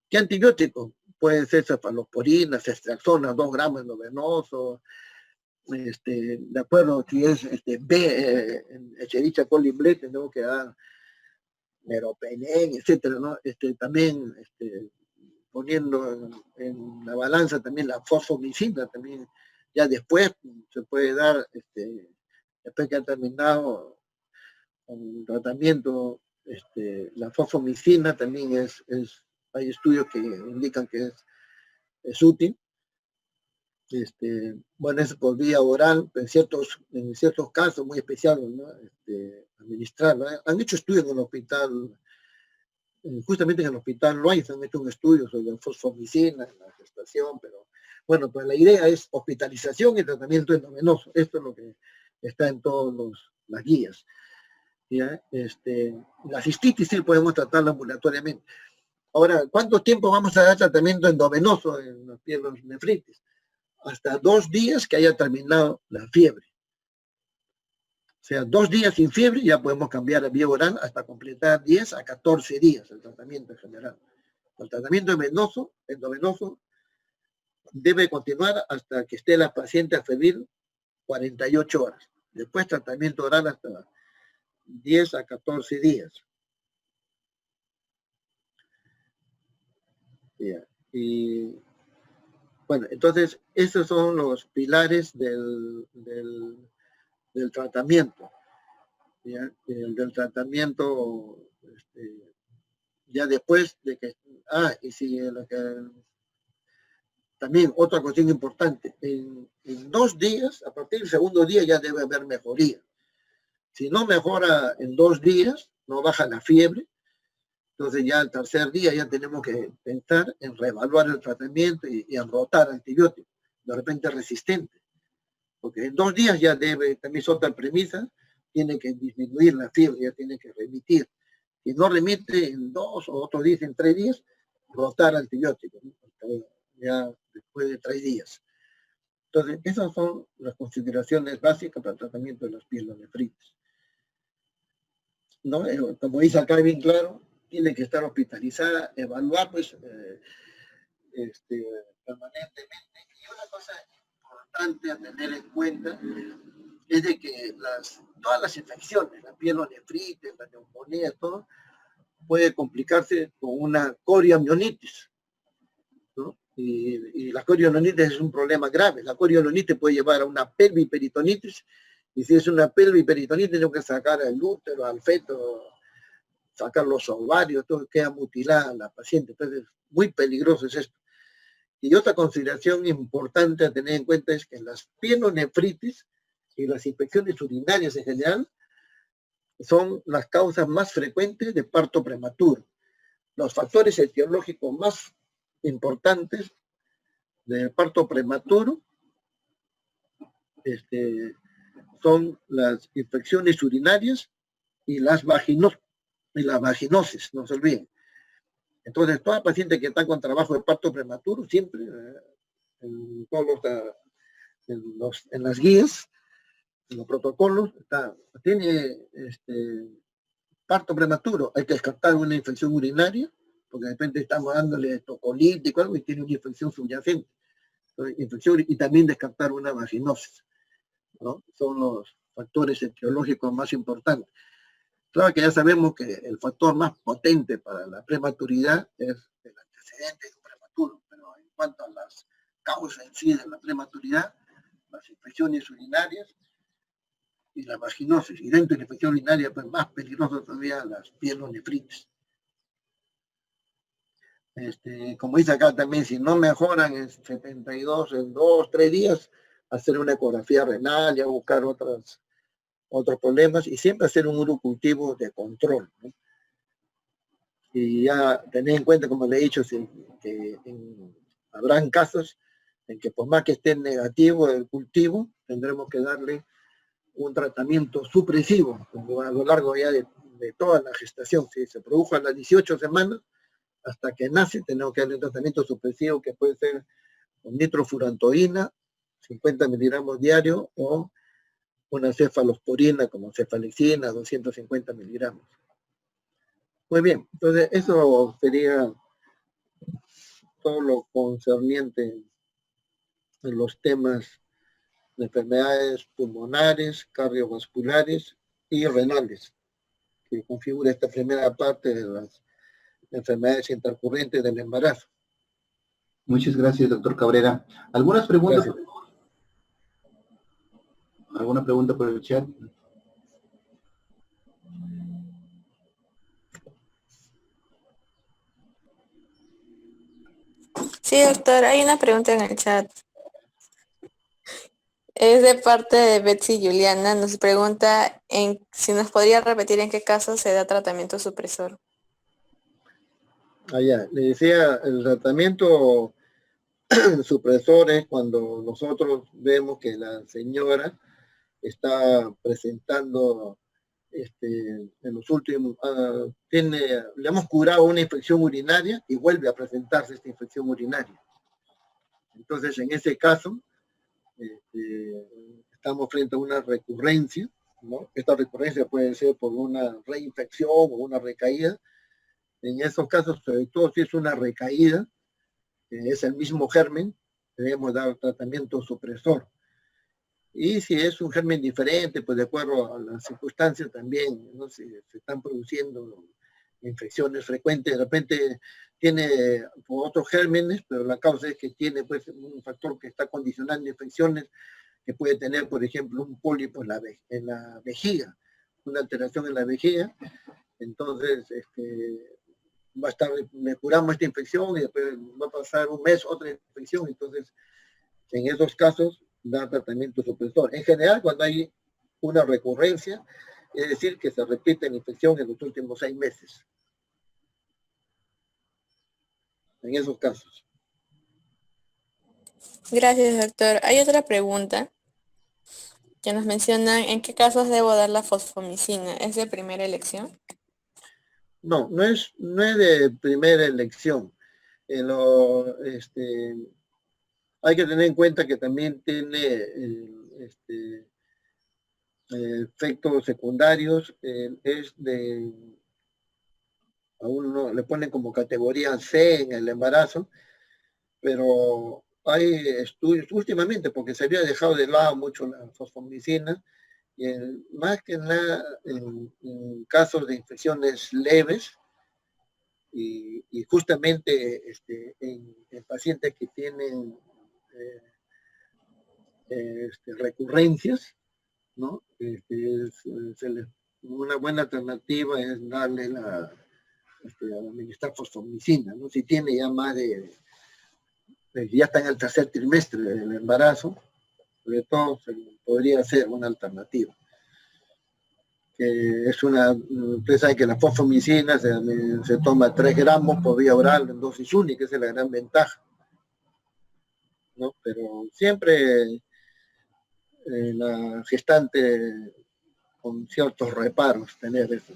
¿Qué antibiótico? Pueden ser cefalosporina, ceftriaxona, 2 gramos endovenoso, de acuerdo, si es Escherichia coli B, tenemos que dar meropenem, etcétera, ¿no? También poniendo en la balanza también la fosfomicina, también ya después se puede dar, después que ha terminado con tratamiento, la fosfomicina también hay estudios que indican que es útil. Bueno, es por vía oral, en ciertos casos muy especiales, ¿no? Administrar, ¿no? Han hecho estudios en el hospital, justamente en el hospital Loaiza han hecho un estudio sobre fosfomicina, la gestación, pero bueno, pues la idea es hospitalización y tratamiento endovenoso. Esto es lo que está en todas las guías. ¿Ya? La cistitis sí podemos tratarla ambulatoriamente. Ahora, ¿cuánto tiempo vamos a dar tratamiento endovenoso en la pielonefritis? Hasta 2 días que haya terminado la fiebre. O sea, 2 días sin fiebre ya podemos cambiar a vía oral hasta completar 10 a 14 días el tratamiento en general. El tratamiento endovenoso debe continuar hasta que esté la paciente febril 48 horas. Después tratamiento oral hasta 10 a 14 días. Yeah. Y bueno, entonces esos son los pilares del tratamiento. ¿Ya? Del tratamiento, ya después de que, y si también otra cuestión importante, en 2 días, a partir del segundo día ya debe haber mejoría. Si no mejora en 2 días, no baja la fiebre, entonces ya al tercer día ya tenemos que pensar en reevaluar el tratamiento y en rotar antibióticos, de repente resistente, porque en 2 días ya debe, también es otra premisa, tiene que disminuir la fiebre, ya tiene que remitir. Si no remite en 2 o otro día en 3 días, rotar antibióticos, ¿no? Ya después de 3 días. Entonces, esas son las consideraciones básicas para el tratamiento de las pielonefritis, ¿no? Como dice acá bien claro, tiene que estar hospitalizada, evaluar pues permanentemente. Y una cosa importante a tener en cuenta es de que todas las infecciones, la pielonefritis, la neumonía, todo, puede complicarse con una coriomionitis, ¿no? Y la coriomionitis es un problema grave. La coriomionitis puede llevar a una pelviperitonitis, y si es una pelviperitonitis, tenemos que sacar el útero, al feto, sacar los ovarios, todo queda mutilada la paciente. Entonces, muy peligroso es esto. Y otra consideración importante a tener en cuenta es que las pielonefritis y las infecciones urinarias en general son las causas más frecuentes de parto prematuro. Los factores etiológicos más importantes del parto prematuro son las infecciones urinarias y la vaginosis, no se olviden. Entonces, toda paciente que está con trabajo de parto prematuro, siempre en las guías, en los protocolos, tiene parto prematuro, hay que descartar una infección urinaria, porque de repente estamos dándole tocolítico algo y tiene una infección subyacente. Entonces, y también descartar una vaginosis, ¿no? Son los factores etiológicos más importantes. Claro que ya sabemos que el factor más potente para la prematuridad es el antecedente de un prematuro, pero en cuanto a las causas en sí de la prematuridad, las infecciones urinarias y la vaginosis, y dentro de la infección urinaria, pues más peligroso todavía las pielonefritis. Como dice acá también, si no mejoran en 72, en 2, 3 días, hacer una ecografía renal, ya buscar otros problemas, y siempre hacer un urocultivo de control, ¿no? Y ya tener en cuenta, como le he dicho, que habrán casos en que por más que esté negativo el cultivo, tendremos que darle un tratamiento supresivo a lo largo ya de toda la gestación. Si se produjo a las 18 semanas, hasta que nace, tenemos que darle un tratamiento supresivo que puede ser con nitrofurantoína, 50 miligramos diario o una cefalosporina como cefalexina, 250 miligramos. Muy bien, entonces eso sería todo lo concerniente en los temas de enfermedades pulmonares, cardiovasculares y renales, que configura esta primera parte de las enfermedades intercurrentes del embarazo. Muchas gracias, doctor Cabrera. ¿Algunas preguntas? Gracias. ¿Alguna pregunta por el chat? Sí, doctor, hay una pregunta en el chat. Es de parte de Betsy Juliana. Nos pregunta si nos podría repetir en qué casos se da tratamiento supresor. Allá, le decía, el tratamiento supresor es cuando nosotros vemos que la señora está presentando en los últimos, le hemos curado una infección urinaria y vuelve a presentarse esta infección urinaria. Entonces, en ese caso, estamos frente a una recurrencia, ¿no? Esta recurrencia puede ser por una reinfección o una recaída. En esos casos, sobre todo si es una recaída, que es el mismo germen, debemos dar tratamiento supresor. Y si es un germen diferente, pues de acuerdo a las circunstancias también, ¿no? Si se están produciendo infecciones frecuentes, de repente tiene otros gérmenes, pero la causa es que tiene pues un factor que está condicionando infecciones, que puede tener, por ejemplo, un pólipo en la vejiga, una alteración en la vejiga. Entonces, va a estar, le curamos esta infección y después va a pasar un mes otra infección. Entonces, en esos casos, da tratamiento supresor. En general, cuando hay una recurrencia, es decir, que se repite la infección en los últimos 6 meses. En esos casos. Gracias, doctor. Hay otra pregunta que nos mencionan en qué casos debo dar la fosfomicina. ¿Es de primera elección? No, no es de primera elección. Hay que tener en cuenta que también tiene efectos secundarios. A uno le ponen como categoría C en el embarazo, pero hay estudios últimamente, porque se había dejado de lado mucho la fosfomicina, y más que nada en casos de infecciones leves, y justamente en pacientes que tienen recurrencias, ¿no? Una buena alternativa es darle administrar fosfomicina, ¿no? Si tiene ya más ya está en el tercer trimestre del embarazo, sobre todo podría ser una alternativa. Usted sabe que la fosfomicina se toma 3 gramos por vía oral en dosis única, esa es la gran ventaja, ¿no? Pero siempre la gestante con ciertos reparos tener eso.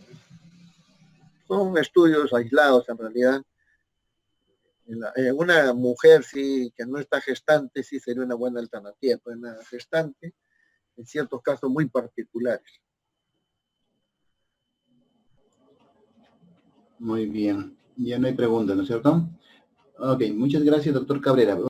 Son estudios aislados en realidad. Una mujer sí que no está gestante sí sería una buena alternativa, pero una gestante en ciertos casos muy particulares. Muy bien. Ya no hay preguntas, ¿no es cierto? Ok, muchas gracias, doctor Cabrera.